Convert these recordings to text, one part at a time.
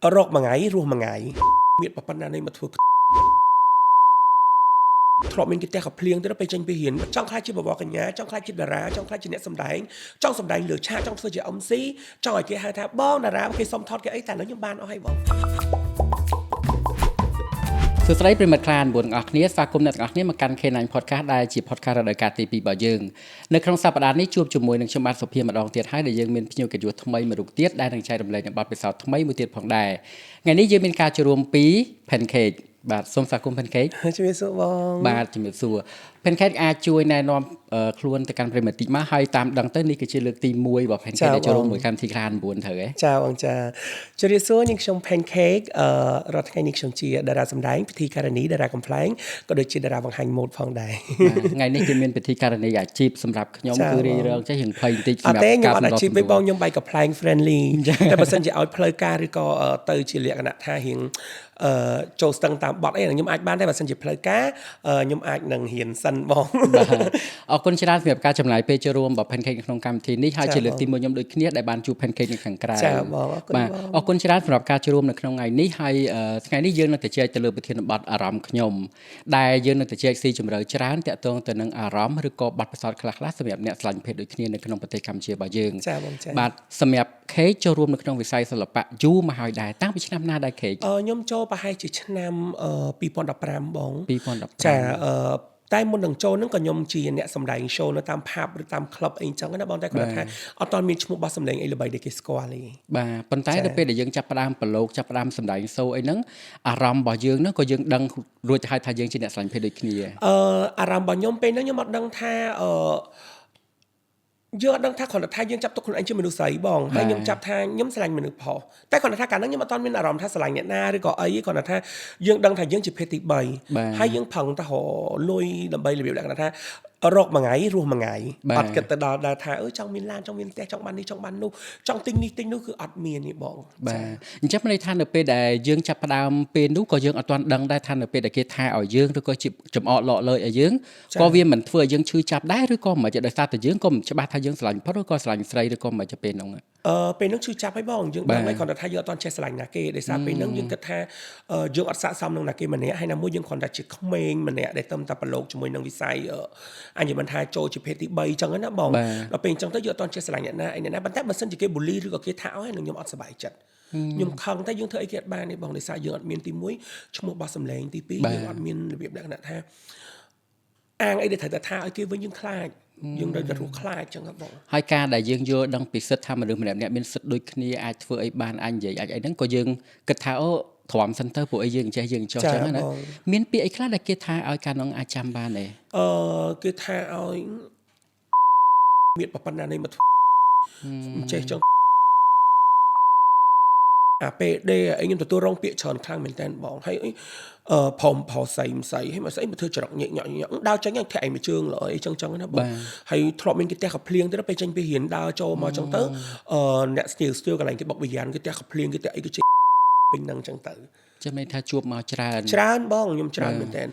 រកមួយថ្ងៃរស់មួយថ្ងៃមានប៉ុណ្ណានេះមកធ្វើធ្លាប់មានគេផ្ទះកាភ្លៀងទៅពេលចេញពីរៀនចង់ខ្លាចជាបវរកញ្ញាចង់ខ្លាចជាតារាចង់ខ្លាចជាអ្នកសម្ដែងចង់សម្ដែងលើឆាកចង់ធ្វើជា MC ចង់ឲ្យគេហៅថាបងតារាគេសុំថតគេអីតែឥឡូវខ្ញុំបានអស់ហើយបងសួស្តីប្រិមិត្តខ្លានបងប្អូនទាំងអស់គ្នាស្វាគមន៍អ្នកទាំងអស់គ្នាមកកាន់ K9 Podcast ដែលជា Podcast រដូវកាលទី2របស់យើងនៅក្នុងសប្តាហ៍នេះជួបជាមួយនឹងខ្ញុំបាទសុភាម្ដងទៀតហើយដែលយើងមានភ្ញៀវកិត្តិយសថ្មីមួយរូបទៀតដែលនឹងចែករំលែកនៅបទពិសោធន៍ថ្មីមួយទៀតផងដែរថ្ងៃនេះយើងមានការចូលរួមពី Pancake បាទសូមស្វាគមន៍ Pancake ជំរាបសួរបងបាទជំរាបសួរ Pancake អាចជួយណែនាំខ្លួនទៅកាន់ប្រិមិត្តតិចមកហើយតាមដឹងទៅនេះគឺជាលើកទី1របស់ Pancake ដែលចូលរួមមួយកម្មវិធីខ្លាន9ត្រូវហ៎ចាបងចាជំរាបសួរនាងខ្ញុំ Pancake រាល់ថ្ងៃនេះខ្ញុំជាតារាសម្ដែងពិធីការនីតារាកំ pl ែងក៏ដូចជាតារាបង្ហាញម៉ូដផងដែរថ្ងៃនេះគឺមានពិធីការនីអាជីពសម្រាប់ខ្ញុំគឺរាយរងចេះរឿងភ័យបន្តិចសម្រាប់ការសម្ដែងអាជីពវិញបងខ្ញុំបែកកំ pl ែង friendly តែបើសិនជាឲ្យផ្លូវការឬក៏ទៅជាលក្ខណៈថារៀងចូលស្ទឹងតាមបត់អីខ្ញុំអាចបានតែបើសិនជាផ្លូវការខ្ញុំអាចនឹងរៀនសិនបងអរគុណច្រើនសម្រាប់ការចំណាយពេលចូលរួមរបស់ Pancake ក្នុងកម្មវិធីនេះហើយជាលើកទី1ខ្ញុំដូចគ្នាដែលបានជួប Pancake នៅខាងក្រៅចាបងអរគុណបាទអរគុណច្រើនសម្រាប់ការចូលរួមនៅក្នុងថ្ងៃនេះហើយថ្ងៃនេះយើងនឹងទៅជែកទៅលើប្រធានបទអារម្មណ៍ខ្ញុំដែលយើងនឹងទៅជែកស៊ីជម្រៅច្រើនតាក់ទងទៅនឹងអារម្មណ៍ឬក៏បទពិសោធន៍ខ្លះៗសម្រាប់អ្នកឆ្លាញ់ភេទដូចគ្នានៅក្នុងប្រទេសកម្ពុជារបស់យើងចាបងចាបាទសម្រាប់ Cake ចូលរួមនៅក្នុងវិស័យសិល្បៈយូរមកហើយដែរតាំងពីឆ្នាំណាដែរ Cake ខ្ញុំចូលប្រហែលជាឆ្នាំ2015បង2015ចាតែមុននឹងចូលហ្នឹងក៏ខ្ញុំជាអ្នកសម្ដែង show នៅតាម pub ឬតាម club អីចឹងណាបងតែគាត់ថាអត់ទាន់មានឈ្មោះបោះសម្លេងអីល្បីដែលគេស្គាល់ទេបាទប៉ុន្តែដល់ពេលដែលយើងចាប់ផ្ដើមប្រឡូកចាប់ផ្ដើមសម្ដែង show អីហ្នឹងអារម្មណ៍របស់យើងហ្នឹងក៏យើងដឹងរួចទៅហើយថាយើងជាអ្នកស្រឡាញ់ភេទដូចគ្នាអារម្មណ៍របស់ខ្ញុំពេលហ្នឹងខ្ញុំអត់ដឹងថាយើងអត់ដឹងថាគ្រាន់តែថាយើងចាប់ទុកខ្លួនឯងជាមនុស្សស្រីបងហើយខ្ញុំចាប់ថាខ្ញុំស្រឡាញ់មនុស្សផុសតែគ្រាន់តែថាកាលហ្នឹងខ្ញុំអត់ទាន់មានអារម្មណ៍ថាស្រឡាញ់អ្នកណាឬក៏អីគ្រាន់តែថាយើងដឹងថាយើងជាភេទទី3ហើយយើងប្រឹងទៅរលុយដើម្បីរបៀបលក្ខណៈថារកមួយថ្ងៃរស់មួយថ្ងៃអត់គិតទៅដល់ថាចង់មានឡានចង់មានផ្ទះចង់បាននេះចង់បាននោះចង់ទិញនេះទិញនោះគឺអត់មានទេបងបាទអញ្ចឹងមានន័យថានៅពេលដែលយើងចាប់ផ្ដើមពេលនោះក៏យើងអត់ទាន់ដឹងដែរថានៅពេលដែលគេថាឲ្យយើងឬក៏ជាចំអកលក់លើឲ្យយើងក៏វាមិនធ្វើឲ្យយើងឈឺចាប់ដែរឬក៏មិនដោយសារតែយើងក៏មិនច្បាស់ថាយើងស្រឡាញ់ផុតឬក៏ស្រឡាញ់ស្រីឬក៏មិនទៅពេលហ្នឹងពេលហ្នឹងឈឺចាប់ហើយបងយើងដឹងហើយគ្រាន់តែថាយើងអត់ទាន់ចេះស្រឡាញ់ណាគេដោយសារពេលហ្នឹងយើងគិតថាយើងអត់ស័ក្តិសមនឹងណាគេម្នាក់ហើយណាមួយយើងគ្រាន់តែជាក្មេងម្នាក់ដែលទៅតែប្រឡូកជាមួយនឹងវិស័យអញ្ចឹងមិនថាចូលជាភេទទី3ចឹងណាបងដល់ពេលអញ្ចឹងទៅយើងអត់ទាន់ចេះស្រឡាញ់អ្នកណាឯណាប៉ុន្តែបើសិនជាគេបូលីឬក៏គេថាអស់ហើយនឹងខ្ញុំអត់សប្បាយចិត្តខ្ញុំខឹងតែយើងធ្វើអីគេអត់បានទេបងដោយសារយើងអត់មានទី1ឈ្មោះបោះសម្លេងទី2យើងអត់មានរបៀបលក្ខណៈថាអាងអីដែលត្រូវតែថាឲ្យគេវិញយើងខ្លាចយើងត្រូវតែរស់ខ្លាចចឹងបងហើយការដែលយើងយល់ដឹងពីសិទ្ធិថាមនុស្សម្នាក់មានសិទ្ធិដូចគ្នាអាចធ្វើអីបានអាចនិយាយអាចអីហ្នឹងក៏យើងគិតថាទ្រាំសិនទៅពួកអីយើងចេះយើងចោះចឹងណាមានពាក្យអីខ្លះដែលគេថាឲ្យការនោះអាចចាំបានទេគេថាឲ្យមានប៉ុណ្ណានេះមកចេះចឹងពេលដេអីខ្ញុំទទួលរងពាក្យច្រើនខ្លាំងមែនតើបងហើយផុំផោសៃមិនស្អីហើយមកស្អីមកធ្វើច្រកញក់ញក់ដើរចេញហ្នឹងធាក់ឯមួយជើងលើអីចឹងចឹងណាបងហើយធ្លាប់មានគេផ្ទះកាភ្លៀងទៅពេលចេញពីរៀនដើរចូលមកចឹងទៅអ្នកស្ទៀវកន្លែងគេបុកវិញ្ញាណគេផ្ទះកាភ្លៀងគេផ្ទះអីគេពេញហ្នឹងចឹងទៅចាំន័យថាជួបមកច្រើនបងខ្ញុំច្រើនមែនតើ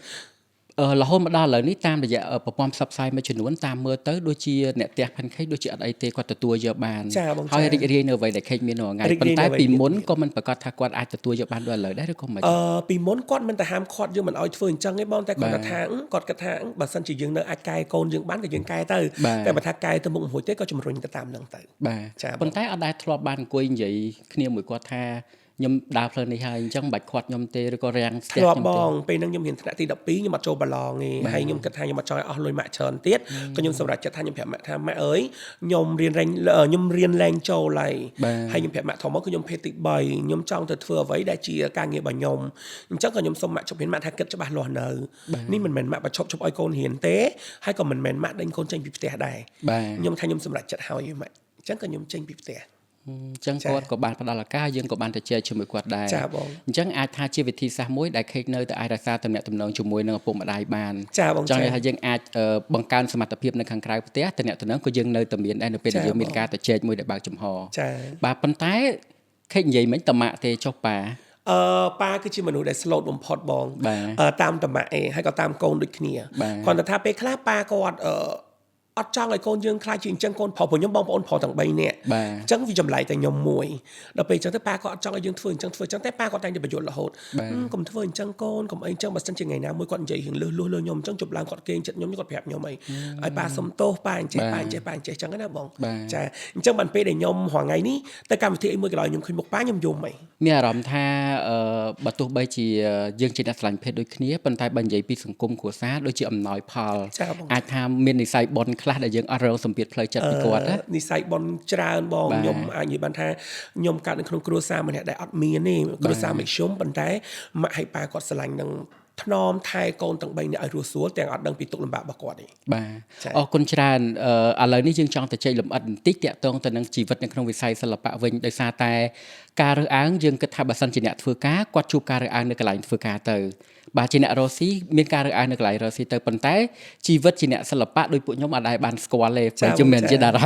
រហូតមកដល់ឥឡូវនេះតាមរយៈប្រព័ន្ធផ្សព្វផ្សាយមួយចំនួនតាមមើលទៅដូចជាអ្នកផ្ទះ Pancake ដូចជាអត់អីទេគាត់ទទួលយកបានហើយរីករាយនៅអ្វីដែល Cake មានរាល់ថ្ងៃប៉ុន្តែពីមុនក៏មិនប្រកាសថាគាត់អាចទទួលយកបានដូចឥឡូវដែរឬក៏មិនពីមុនគាត់មិនទៅហាមឃាត់យើងមិនឲ្យធ្វើអញ្ចឹងទេបងតែគាត់ថាគាត់គិតថាបើសិនជាយើងនៅអាចកែកូនយើងបានក៏យើងកែទៅតែបើថាកែទៅមុខមួយទេក៏ជំរុញទៅតាមហ្នឹងទៅបាទប៉ុន្តែអត់ដែលធ្លាប់បានអង្គុយនិយាយគ្នាមួយគាត់ថាខ្ញុំដើរផ្លូវនេះហើយអញ្ចឹងបាច់ខាត់ខ្ញុំទេឬក៏រាំងស្ទះខ្ញុំបងពេលហ្នឹងខ្ញុំរៀនថ្នាក់ទី12ខ្ញុំអត់ចូលប្រឡងទេហើយខ្ញុំគិតថាខ្ញុំអត់ចង់ឲ្យអស់លុយម៉ាក់ច្រើនទៀតក៏ខ្ញុំសម្រេចចិត្តថាខ្ញុំប្រាប់ម៉ាក់ថាម៉ាក់អើយខ្ញុំរៀនលែងចូលហើយខ្ញុំប្រាប់ម៉ាក់ធំមកគឺខ្ញុំភេទទី3ខ្ញុំចង់ទៅធ្វើអ្វីដែលជាការងាររបស់ខ្ញុំអញ្ចឹងក៏ខ្ញុំសុំម៉ាក់ជប់រៀនម៉ាក់ថាគិតច្បាស់លាស់នៅនេះមិនមែនម៉ាក់បញ្ឈប់ឲ្យកូនរៀនទេហើយក៏មិនមែនម៉ាក់ដេញកូនចេញពីផ្ទះដែរខ្ញុំថាខ្ញុំសម្រេចចិត្តហើយម៉ាក់អញ្ចឹងក៏ខ្ញុំចេញពីផ្ទះអញ្ចឹងគាត់ក៏បានផ្ដល់ឱកាសយើងក៏បានទៅជែកជាមួយគាត់ដែរចាបងអញ្ចឹងអាចថាជាវិធីសាស្ត្រមួយដែល Cake នៅតែអាចរក្សាទំនាក់ទំនងជាមួយនឹងឪពុកម្ដាយបានចាបងចង់និយាយថាយើងអាចបង្កើនសមត្ថភាពនៅខាងក្រៅផ្ទះទំនាក់ទំនងក៏យើងនៅតែមានដែរនៅពេលដែលយើងមានការទៅជែកមួយដែលបើកចំហចាបាទប៉ុន្តែ Cake និយាយមិញតម៉ាក់ទេចុះប៉ាប៉ាគឺជាមនុស្សដែល slow បំផុតបងតាមតម៉ាក់ហើយក៏តាមកូនដូចគ្នាគាត់ថាពេលខ្លះប៉ាគាត់ អត់ចង់ឲ្យកូនយើងខ្លាចជាអញ្ចឹងកូនប្រុសព្រោះខ្ញុំបងប្អូនប្រុសទាំង3នាក់អញ្ចឹងវាចម្លែកតែខ្ញុំមួយដល់ពេលអញ្ចឹងទៅប៉ាគាត់អត់ចង់ឲ្យយើងធ្វើអញ្ចឹងតែប៉ាគាត់តែងតែបញ្យល់រហូតកុំធ្វើអញ្ចឹងកូនកុំអីអញ្ចឹងបើសិនជាថ្ងៃណាមួយគាត់និយាយរឿងលឺលើខ្ញុំអញ្ចឹងជប់ឡើងគាត់គេងចិត្តខ្ញុំគាត់ប្រាប់ខ្ញុំអីឲ្យប៉ាសុំទោសប៉ាអញ្ចេះអញ្ចឹងណាបងចាអញ្ចឹងបានពេលដែលខ្ញុំរាល់ថ្ងៃនេះទៅកម្មវិធីអីមួយកន្លែងខ្ញុំឃើញមុខប៉ាខ្ញុំយំហីមានអារម្មណ៍ថាបើទោះបីជាយើងជាអ្នកស្រឡាញ់ភេទដូចគ្នាប៉ុន្តែបើនិយាយពីសង្គមគ្រួសារដូចជាអំណោយផលអាចថាមាននិស្ស័យបនខ្លះដែលយើងអត់រងសម្ពាធផ្លូវចិត្តពីគាត់ណានិស្ស័យបនច្រើនបងខ្ញុំអាចនិយាយបានថាខ្ញុំកើតនៅក្នុងគ្រួសារម្នាក់ដែលអត់មានទេគ្រួសារមធ្យមប៉ុន្តែម៉ាក់ហើយប៉ាគាត់ស្រឡាញ់នឹងថ្នមថែកូនទាំង3នាក់ឲ្យរស់ស្រួលទាំងអត់ដឹងពីទុក្ខលំបាករបស់គាត់ទេបាទអរគុណច្រើនឥឡូវនេះយើងចង់ទៅចែកលម្អិតបន្តិចតាក់ទងទៅនឹងជីវិតនៅក្នុងវិស័យសិល្បៈវិញដោយសារតែការរើសអើងយើងគិតថាបើសិនជាអ្នកធ្វើការគាត់ជួបការរើសអើងនៅកន្លែងធ្វើការទៅបាទជាអ្នករស់ស៊ីមានការរើសអើងនៅកន្លែងរស់ស៊ីទៅប៉ុន្តែជីវិតជាអ្នកសិល្បៈដោយពួកខ្ញុំអាចបានស្គាល់ទេព្រោះជំនាញជាតារ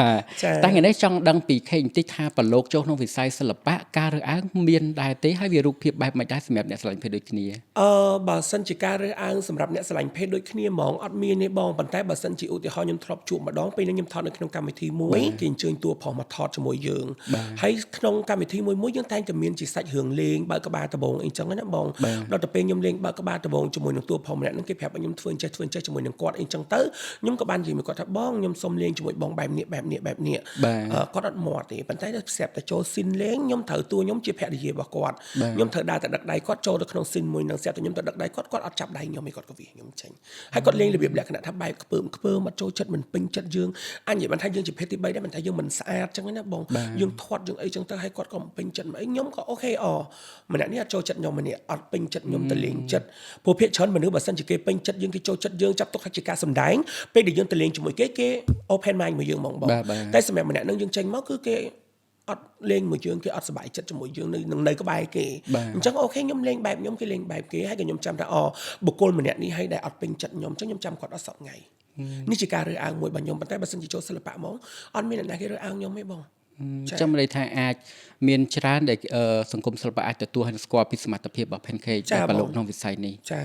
ាតែថ្ងៃនេះចង់ដឹងពីខេបន្តិចថាប្រឡូកចូលក្នុងវិស័យសិល្បៈការរើសអើងមានដែរទេហើយវារូបភាពបែបមិនដែរសម្រាប់អ្នកស្រឡាញ់ភេទដូចគ្នាបើសិនជាការរើសអើងសម្រាប់អ្នកស្រឡាញ់ភេទដូចគ្នាហ្មងអត់មានទេបងប៉ុន្តែបើសិនជាឧទាហរណ៍ខ្ញុំធ្លាប់ជួបម្ដងពេលខ្ញុំថតនៅក្នុងកម្មវិធីមួយគេអញ្ជើញតួប្រុសមកថតជាមួយយើងហើយក្នុងកម្មវិធីមួយយើងតែងតែមានជាសាច់រឿងលេងបើកក្បាលដបងអីចឹងណាបងដល់ទៅពេលខ្ញុំលេងបើកក្បាលដបងជាមួយនឹងតួប្រុសម្នាក់ហ្នឹងគេប្រាប់ឲ្យខ្ញុំធ្វើអញ្ចេះជាមួយនឹងគាត់អីចឹងទៅខ្ញុំក៏បាននិយាយមួយគាត់ថាបងខ្ញុំសុំលេងជាមួយបងបែបនេះគាត់អត់មាត់ទេប៉ុន្តែស្រាប់តែចូលស៊ីនលេងខ្ញុំត្រូវតួខ្ញុំជាភរិយារបស់គាត់ខ្ញុំត្រូវដើរទៅដឹកដៃគាត់ចូលទៅក្នុងស៊ីនមួយនឹងស្រាប់តែខ្ញុំទៅដឹកដៃគាត់អត់ចាប់ដៃខ្ញុំទេគាត់ក៏វាខ្ញុំចេញហើយគាត់លេងរបៀបលក្ខណៈថាបែបខ្ពើមអត់ចូលចិត្តមិនពេញចិត្តយើងអញនិយាយបានថាយើងជាភេទទី3ដែរមិនថាយើងមិនស្អាតចឹងណាបងយើងធាត់យើងអីចឹងទៅហើយគាត់ក៏មិនពេញចិត្តអីខ្ញុំក៏អូខេម្នាក់នេះអត់ចូលចិត្តខ្ញុំម្នាក់អត់ពេញចិត្តខ្ញុំទៅលេងចិត្តព្រោះភាគច្រើនមនុស្សបើសិនជាគេពេញចិត្តយើងគេចូលចិត្តយើងចាប់ទុកថាជាការសម្ដែងពេលដែលយើងទៅលេងជាមួយគេ open mind មួយយើងហ្មងបងតែសម្រាប់ម្នាក់នឹងយើងចេញមកគឺគេអត់លេងមួយយើងគេអត់សប្បាយចិត្តជាមួយយើងនៅក្បែរគេអញ្ចឹងអូខេខ្ញុំលេងបែបខ្ញុំគេលេងបែបគេហើយក៏ខ្ញុំចាំថាបុគ្គលម្នាក់នេះហើយដែលអត់ពេញចិត្តខ្ញុំអញ្ចឹងខ្ញុំចាំគាត់អត់សក់ថ្ងៃនេះជាការរើសអើងមួយរបស់ខ្ញុំប៉ុន្តែបើសិនជាចូលសិល្បៈហ្មងអត់មានអ្នកណាគេរើសអើងខ្ញុំទេបងចាំន័យថាអាចមានច្រើនដែលសង្គមសិល្បៈអាចទទួលហើយស្គាល់ពីសមត្ថភាពរបស់ Pancake ដែលប្រឡូកក្នុងវិស័យនេះចា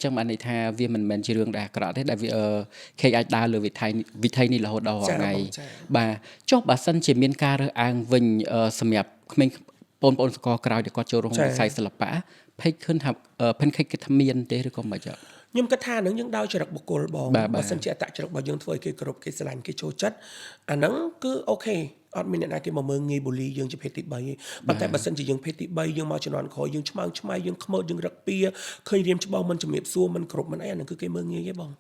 ចឹងបានន័យថាវាមិនមែនជារឿងដែលអាក្រក់ទេដែលវាខេកអាចដើរលើវិថីនេះរហូតដល់ថ្ងៃបាទចុះបើសិនជាមានការរើសអើងវិញសម្រាប់ក្មេងបងប្អូនសកលក្រោយដែលគាត់ចូលរួមវិស័យសិល្បៈភេកឃើញថា Pancake គេថាមានទេឬក៏មិនចឹងខ្ញុំគិតថានឹងយើងដោយចរិតបុគ្គលបងបើសិនជាអត្តចរិតរបស់យើងធ្វើឲ្យគេគោរពគេស្រឡាញ់គេចូលចិត្តអាហ្នឹងគឺអូខេអត់មានអ្នកណាគេមកមើងងាយបូលីយើងជាភេទទី3ទេប៉ុន្តែបើសិនជាយើងភេទទី3យើងមកជំនាន់ក្រោយយើងឆ្មើងឆ្មៃយើងខ្មើយើងរឹកពៀឃើញរៀមច្បងមិនជំរាបសួរមិនគ្រប់មិនអីអាហ្នឹងគឺគេមើងងាយទេបង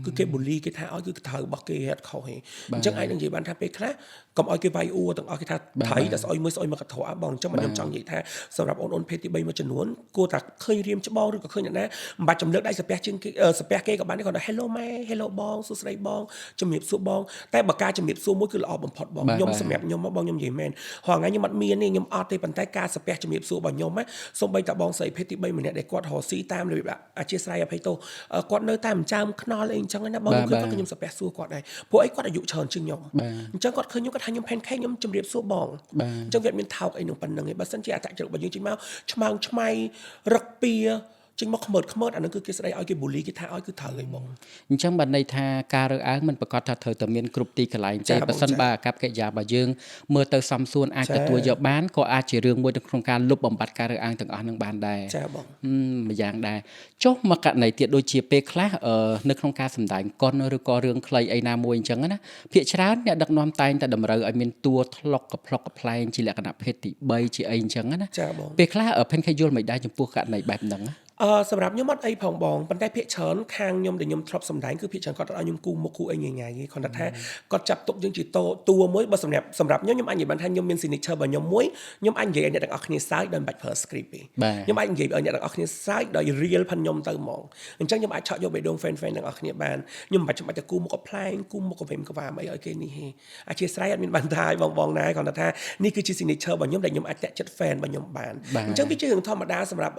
គឺគេបូលីគេថាឲ្យគឺត្រូវរបស់គេអត់ខុសទេអញ្ចឹងអាចនឹងនិយាយបានថាពេលខ្លះកុំឲ្យគេវាយអ៊ូទាំងអស់គេថាថៃតែស្អុយមើលស្អុយមកកធរបងអញ្ចឹងខ្ញុំចង់និយាយថាសម្រាប់អូនភេទទី3មួយចំនួនគួរតែឃើញរៀមច្បងឬក៏ឃើញអ្នកណាមិនបាច់ចម្លើកដៃសាពះជាងគេសាពះគេក៏បានគាត់ថា Hello ម៉ែ Hello បងសួស្ដីបងជំរាបសួរបងតែបើការជំរាបសួរមួយគឺល្អបំផុតបងខ្ញុំសម្រាប់ខ្ញុំមកបងខ្ញុំនិយាយមែនហងៃខ្ញុំអត់មានទេខ្ញុំអត់ទេប៉ុន្តែការសាពះជំរាបសួររបស់ខ្ញុំសូម្បីតែបងស្រីភេទទី3ម្នាក់ដែលគាត់រស់ស៊ីតាមរបៀបអធិស្ឋានអភ័យទោសគាត់នៅតាមចាមខ្នល់អីអញ្ចឹងណាបងខ្ញុំសាពះសួរគាត់ដែរព្រោះអីគាត់អាយុច្រើនជាងខ្ញុំអញ្ចឹងគាត់ឃើញខ្ញុំគាត់ថាខ្ញុំ Pancake ខ្ញុំជំរាបសួរបងអញ្ចឹងវាមានថោកអីនឹងប៉ុណ្្នឹងឯងបើសិនជាអត្តចរិតរបស់យើងចេញមកឆ្មើងឆ្មៃរឹកពៀចេញមកខ្មើតអានឹងគឺគេស្ដីឲ្យគេបូលីគេថាឲ្យគឺត្រូវឯងបងអញ្ចឹងបានន័យថាការរើសអើងមិនប្រកាសថាត្រូវតែមានគ្រប់ទីកន្លែងទេបើសិនបើអាកប្បកិរិយារបស់យើងមើលទៅសំសួនអាចទទួលយកបានក៏អាចជារឿងមួយនៅក្នុងការលុបបំបាត់ការរើសអើងទាំងអស់នឹងបានដែរចាបងម្យ៉ាងដែរចុះមកករណីទៀតដូចជាពេលខ្លះនៅក្នុងការសម្ដែងកុនឬក៏រឿងខ្លីអីណាមួយអញ្ចឹងណាភាគច្រើនអ្នកដឹកនាំតែងតែតម្រូវឲ្យមានតួថ្លុកកផ្លុកកផ្លែងជាលក្ខណៈភេទទី3ជាអីអញ្ចឹងណាពេលខ្លះPancakeយល់មិនដែរចំពោះករណីបែបហ្នឹងសម្រាប់ខ្ញុំអត់អីផងបងប៉ុន្តែភាគច្រើនខាងខ្ញុំដែលខ្ញុំធ្លាប់សម្ដែងគឺភាគច្រើនគាត់ឲ្យខ្ញុំគូមុខគូអីញ៉ៃៗគាត់ថាគាត់ចាប់ទុកយើងជាតួមួយបើសម្រាប់ខ្ញុំអាចនិយាយបានថាខ្ញុំមាន signature របស់ខ្ញុំមួយខ្ញុំអាចនិយាយឲ្យអ្នកទាំងអស់គ្នាសើចដោយមិនបាច់ប្រើ script ទេខ្ញុំអាចនិយាយឲ្យអ្នកទាំងអស់គ្នាសើចដោយ real ផងខ្ញុំទៅហ្មងអញ្ចឹងខ្ញុំអាចឆក់យកបេះដូង fan ទាំងអស់គ្នាបានខ្ញុំមិនបាច់ទៅគូមុខផ្លែងគូមុខកវេមកវាមអីឲ្យគេនេះទេអធិស្ឋានអត់មានបានថាបងណាគាត់ថានេះគឺជា signature របស់ខ្ញុំដែលខ្ញុំអាចតាក់ចិត្ត fan របស់ខ្ញុំបានអញ្ចឹងវាជារឿងធម្មតាសម្រាប់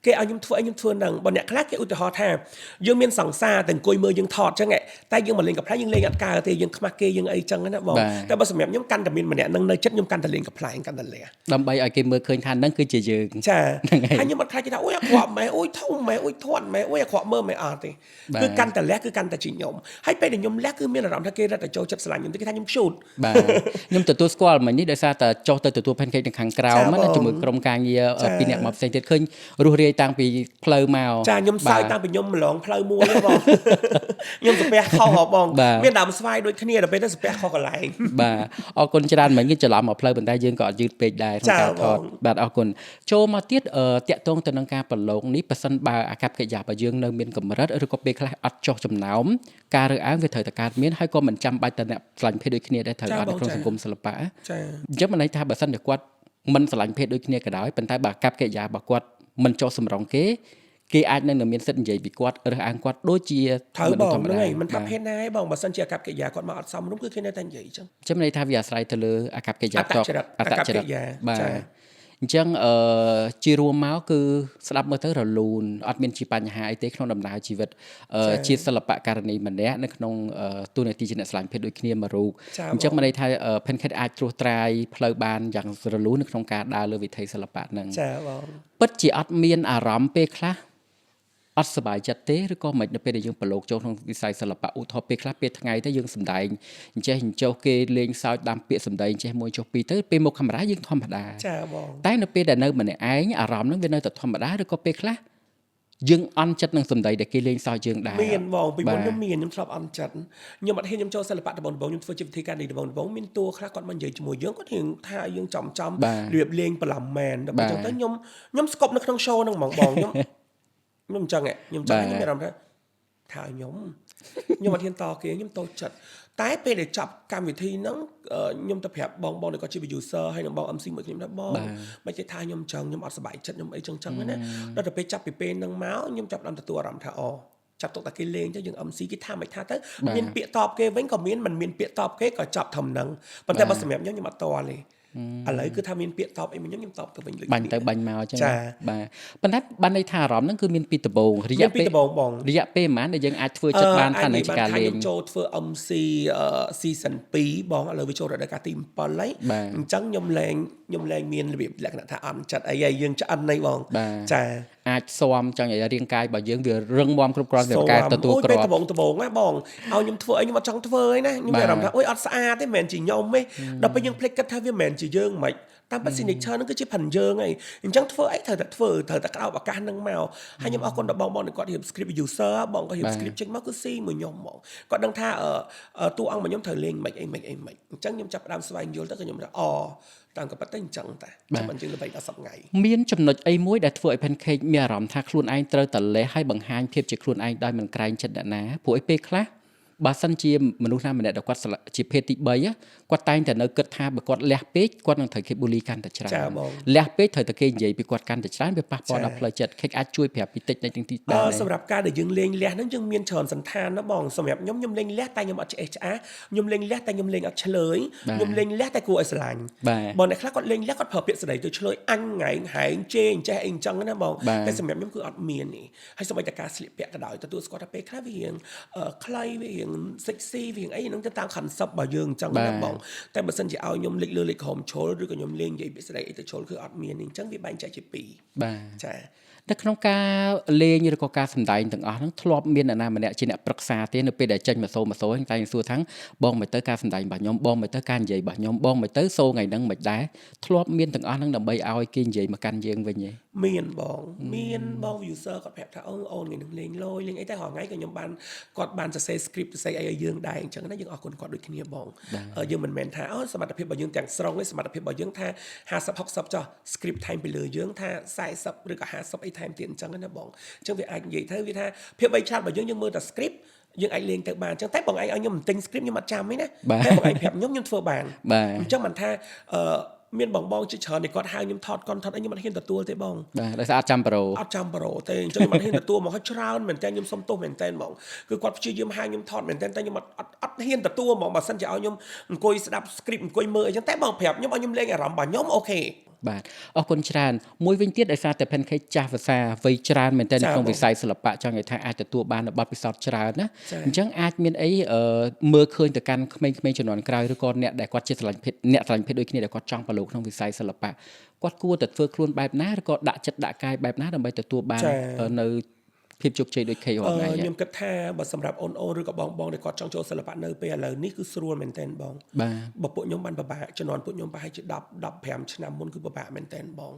គេឲ្យខ្ញុំធ្វើហ្នឹងបើអ្នកខ្លះគេឧទាហរណ៍ថាយើងមានសង្សារតែអង្គុយមើលយើងថតចឹងតែយើងមកលេងកំ pl យើងលេងអត់កើទេយើងខ្មាស់គេយើងអីចឹងណាបងតែបើសម្រាប់ខ្ញុំកាន់តែមានម្នាក់ហ្នឹងនៅចិត្តខ្ញុំកាន់តែលេងកំ pl កាន់តែលះដើម្បីឲ្យគេមើលឃើញថាហ្នឹងគឺជាយើងចាហើយខ្ញុំអត់ខ្លាចគេថាអូយអាក្រក់ម៉ែអូយធំម៉ែអូយធាត់ម៉ែអូយអាក្រក់មើលម៉ែអត់ទេគឺកាន់តែលះគឺកាន់តែជាខ្ញុំហើយពេលដែលខ្ញុំលះគឺមានអារម្មណ៍ថាគេរត់តែចូលចិត្តស្រឡាញ់ខ្ញុំគេថាខ្ញុំ shoot បាទខ្ញុំទទួលស្គាល់មិញនេះដោយសារតែចុះទៅទទួល pancake នៅខាងក្រៅមកជាមួយក្រុមការងារពីរអ្នកមកផ្សេងទៀតឃើញរស់រាយតាំងពីផ្លូវមកចាខ្ញុំសើចតាំងពីខ្ញុំម្លងផ្លូវមួយបងខ្ញុំសាពះខុសហ៎បងមានដើមស្វាយដូចគ្នាដល់ពេលទៅសាពះខុសកន្លែងបាទអរគុណច្រើនមិញគេច្រឡំមកផ្លូវប៉ុន្តែយើងក៏អត់យឺតពេកដែរក្នុងការថតបាទអរគុណចូលមកទៀតតាក់ទងទៅនឹងការប្រឡូកនេះប៉ះសិនបើអាកប្បកិរិយារបស់យើងនៅមានកម្រិតឬក៏ពេលខ្លះអត់ចុះចំណោមការរើសអើងវាត្រូវតែកើតមានហើយក៏មិនចាំបាច់តែអ្នកឆ្លាញ់ភេទដូចគ្នាដែរត្រូវអត់នៅក្នុងសង្គមសិល្បៈចាអញ្ចឹងមិនន័យថាបើសិនតែគាត់មិនឆ្លាញ់ភេទដូចគ្នាក៏ដោយប៉ុន្តែបើអាកប្បកិរិយារបស់គាត់មិនចុះសម្រងគេអាចនឹងមានសិទ្ធិនិយាយពីគាត់រើសអើងគាត់ដូចជាមនុស្សធម្មតាមិនថាភេទណាទេបងបើសិនជាអាកប្បកិរិយាគាត់មកអត់សមរម្យគឺគេនៅតែនិយាយអញ្ចឹងខ្ញុំន័យថាវាអាស្រ័យទៅលើអាកប្បកិរិយាអត្តចរិតបាទអញ្ចឹងជារួមមកគឺស្ដាប់មើលទៅរលូនអត់មានជាបញ្ហាអីទេក្នុងដំណើរជីវិតជាសិល្បករនីម្នាក់នៅក្នុងទូនាទីជាអ្នកឆ្លាញ់ភេទដូចគ្នាមួយរូបអញ្ចឹងមានន័យថា Pancake អាចត្រួសត្រាយផ្លូវបានយ៉ាងរលូននៅក្នុងការដើរលើវិថីសិល្បៈហ្នឹងចាបងពិតជាអត់មានអារម្មណ៍ពេលខ្លះអត់សប្បាយចិត្តទេឬក៏មិននៅពេលដែលយើងប្រឡូកចូលក្នុងវិស័យសិល្បៈឧទាហរណ៍ពេលខ្លះពេលថ្ងៃទៅយើងសម្ដែងអញ្ចេះអញ្ចោះគេលេងសើចដាំពាក្យសម្ដែងអញ្ចេះមួយចុះពីរទៅពេលមកកាមេរ៉ាយើងធម្មតាចាបងតែនៅពេលដែលនៅម្នាក់ឯងអារម្មណ៍ហ្នឹងវានៅតែធម្មតាឬក៏ពេលខ្លះយើងអន់ចិត្តនឹងសម្ដីដែលគេលេងសើចយើងដែរមានបងពីមុនខ្ញុំធ្លាប់អន់ចិត្តខ្ញុំអត់ហ៊ានខ្ញុំចូលសិល្បៈដំបូងខ្ញុំធ្វើជាវិធីការនេះដំបូងមានតួខ្លះគាត់មកនិយាយជាមួយយើងគាត់ថាយើងចំរបៀបលេងបល្មែនដល់អញ្ចឹងទៅខ្ញុំស្គប់នៅក្នុង show ហ្នឹងហ្មងបងខ្ញុំអញ្ចឹងខ្ញុំមានអារម្មណ៍ថាខ្ញុំអត់ហ៊ានតគេខ្ញុំតូចចិត្តតែពេលដែលចាប់កម្មវិធីហ្នឹងខ្ញុំទៅប្រាប់បងដែលគាត់ជា producer ហើយនឹងបង MC មួយខ្ញុំថាបងមិនចេះថាខ្ញុំអញ្ចឹងខ្ញុំអត់សប្បាយចិត្តខ្ញុំអីចឹងណាដល់ទៅពេលចាប់ពីពេលហ្នឹងមកខ្ញុំចាប់ដល់ទទួលអារម្មណ៍ថាចាប់ទុកតែគេលេងទៅយើង MC គេថាមិនថាទៅមានពាក្យតបគេវិញក៏មានមិនមានពាក្យតបគេក៏ចាប់ធំហ្នឹងប៉ុន្តែបើសម្រាប់ខ្ញុំអត់តល់ទេឥឡូវគឺថាមានពាក្យតបអីមកខ្ញុំតបទៅវិញបាញ់ទៅបាញ់មកអញ្ចឹងបាទប៉ុន្តែបានន័យថាអារម្មណ៍ហ្នឹងគឺមានពីដំបូងរយៈពេលប្រហែលដែលយើងអាចធ្វើចិត្តបានថានឹងជាការលេងចូលធ្វើ MC season 2បងឥឡូវវាចូលរដូវកាលទី7ហើយអញ្ចឹងខ្ញុំលែងមានរបៀបលក្ខណៈថាអន់ចិត្តអីហើយយើងឆ្អិនអីបងចាអាចស៊ាំចង់ឲ្យរាងកាយរបស់យើងវារឹងមាំគ្រប់គ្រាន់សម្រាប់ការទទួលគ្រាប់ដំបងណាបងឲ្យខ្ញុំធ្វើអីខ្ញុំអត់ចង់ធ្វើឯណាខ្ញុំមានអារម្មណ៍ថាអូយអត់ស្អាតទេមិនមែនជាខ្ញុំទេដល់ពេលយើងភ្លេចគិតថាវាមិនមែនជាយើងមិនតាមពិត signature ហ្នឹងគឺជាផាន់យើងហីអញ្ចឹងធ្វើអីត្រូវតែក្តោបឱកាសហ្នឹងមកហើយខ្ញុំអរគុណដល់បងគាត់រៀប script user បងក៏រៀប script ចេញមកគឺស៊ីមួយខ្ញុំហ្មងគាត់ដឹងថាតួអង្គរបស់ខ្ញុំត្រូវលេងមិនអីមិនអញ្ចឹងខ្ញុំចាប់ផ្ដើមស្វែងយល់ទៅខ្ញុំថាតាមក៏ប៉ុន្តែអញ្ចឹងតែចាំមិនជឿល្បីដល់10ថ្ងៃមានចំណុចអីមួយដែលធ្វើឲ្យ Pancake មានអារម្មណ៍ថាខ្លួនឯងត្រូវតែលេះហើយបង្ហាញភាពជាខ្លួនឯងដោយមិនក្រែងចិត្តអ្នកណាព្រោះឯពេលខ្លះបើសិនជាមនុស្សណាម្នាក់ដែលគាត់ជាភេទទី3គាត់តែងតែនៅគិតថាបើគាត់លះពេកគាត់នឹងត្រូវគេបូលីកាន់តែច្រើនលះពេកត្រូវតែគេនិយាយពីគាត់កាន់តែច្រើនវាប៉ះពាល់ដល់ផ្លូវចិត្តគេអាចជួយប្រាប់ពីតិចនៅទីដែរសម្រាប់ការដែលយើងលេងលះហ្នឹងយើងមានច្រើនសន្តានណាបងសម្រាប់ខ្ញុំលេងលះតែខ្ញុំអត់ឆ្អេះឆ្អាខ្ញុំលេងលះតែខ្ញុំលេងអត់ឆ្លើយខ្ញុំលេងលះតែគួរឲ្យស្រឡាញ់បងអ្នកខ្លះគាត់លេងលះគាត់ប្រើពាក្យស្ដីទៅឆ្លើយអញងែងហែងជេងចេះអីអញ្ចឹងណាបងតែសម្រាប់ខ្ញុំគឺអត់មានទេហើយសូម្បីតែការស្លៀកពាក់ក៏ដោយទទួលស្គាល់ថាពេលខ្លះវារៀងខ្លីវារៀង sexy វាអីហ្នឹងទៅតាម concept របស់យើងអញ្ចឹងណាបងតែបើសិនជាឲ្យខ្ញុំលេចលើលេខហមឈុលឬក៏ខ្ញុំលេងនិយាយពាក្យស្ដីអីទៅឈុលគឺអត់មានទេអញ្ចឹងវាបែងចែកជាពីរបាទចានៅក្នុងការលេងឬក៏ការសម្ដែងទាំងអស់ហ្នឹងធ្លាប់មានអ្នកណាម្នាក់ជាអ្នកប្រឹក្សាទេនៅពេលដែលចេញមកសូហ្នឹងតែសួរថាបងមិនទៅការសម្ដែងរបស់ខ្ញុំបងមិនទៅការនិយាយរបស់ខ្ញុំបងមិនទៅសូថ្ងៃហ្នឹងមិនដែរធ្លាប់មានទាំងអស់ហ្នឹងដើម្បីឲ្យគេនិយាយមកកាន់យើងវិញទេមានបង user គាត់ប្រាប់ថាអូនថ្ងៃនេះលេងលយលេងអីតែរាល់ថ្ងៃក៏ខ្ញុំគាត់បានសរសេរ script សរសេរអីឲ្យយើងដែរអញ្ចឹងណាយើងអរគុណគាត់ដូចគ្នាបងយើងមិនមែនថាសមត្ថភាពរបស់យើងទាំងស្រុងទេសមត្ថភាពរបស់យើងថា50 60ចុះ script ថែមពីលើយើងថា40ឬក៏50អីថែមទៀតអញ្ចឹងណាបងអញ្ចឹងវាអាចនិយាយទៅវាថាភាពបីឆ្លាតរបស់យើងមើលតែ script យើងអាចលេងទៅបានអញ្ចឹងតែបងឯងឲ្យខ្ញុំមិនទិញ script ខ្ញុំអត់ចាំទេណាតែបងឯងប្រាប់ខ្ញុំធ្វើបានអញ្ចឹងមិនថាមានបងជាច្រើនដែលគាត់ហៅខ្ញុំថតអីខ្ញុំអត់ហ៊ានទទួលទេបងបាទដោយសារអត់ចាំប្រូទេអញ្ចឹងខ្ញុំអត់ហ៊ានទទួលមកឲ្យច្រើនមែនតើខ្ញុំសុំទោសមែនតើហ្មងគឺគាត់ព្យាយាមហៅខ្ញុំថតមែនតើខ្ញុំអត់ហ៊ានទទួលហ្មងបើសិនជាឲ្យខ្ញុំអង្គុយស្ដាប់ script អង្គុយមើលអីចឹងតែបងប្រាប់ខ្ញុំឲ្យខ្ញុំលេងអារម្មណ៍របស់ខ្ញុំអូខេ បាទអរគុណច្រើនមួយវិញទៀតដោយសារតែ Pancake ចាស់ភាសាវ័យច្រើនមែនទែននៅក្នុងវិស័យសិល្បៈចង់និយាយថាអាចទទួលបានបទពិសោធន៍ច្រើនណាអញ្ចឹងអាចមានអីមើលឃើញទៅកាន់ក្មេងៗជំនាន់ក្រោយឬក៏អ្នកដែលគាត់ជាស្រឡាញ់ភេទអ្នកស្រឡាញ់ភេទដូចគ្នាដែលគាត់ចង់ប្រឡូកក្នុងវិស័យសិល្បៈគាត់គួរតែធ្វើខ្លួនបែបណាឬក៏ដាក់ចិត្តដាក់កាយបែបណាដើម្បីទទួលបាននៅភាពជោគជ័យដូច K រាល់ថ្ងៃខ្ញុំគិតថាបើសម្រាប់អូនឬក៏បងដែលគាត់ចង់ចូលសិល្បៈនៅពេលឥឡូវនេះគឺស្រួលមែនទែនបងបើពួកខ្ញុំបានពិបាកជំនាន់ពួកខ្ញុំប្រហែលជា10-15ឆ្នាំមុនគឺពិបាកមែនទែនបង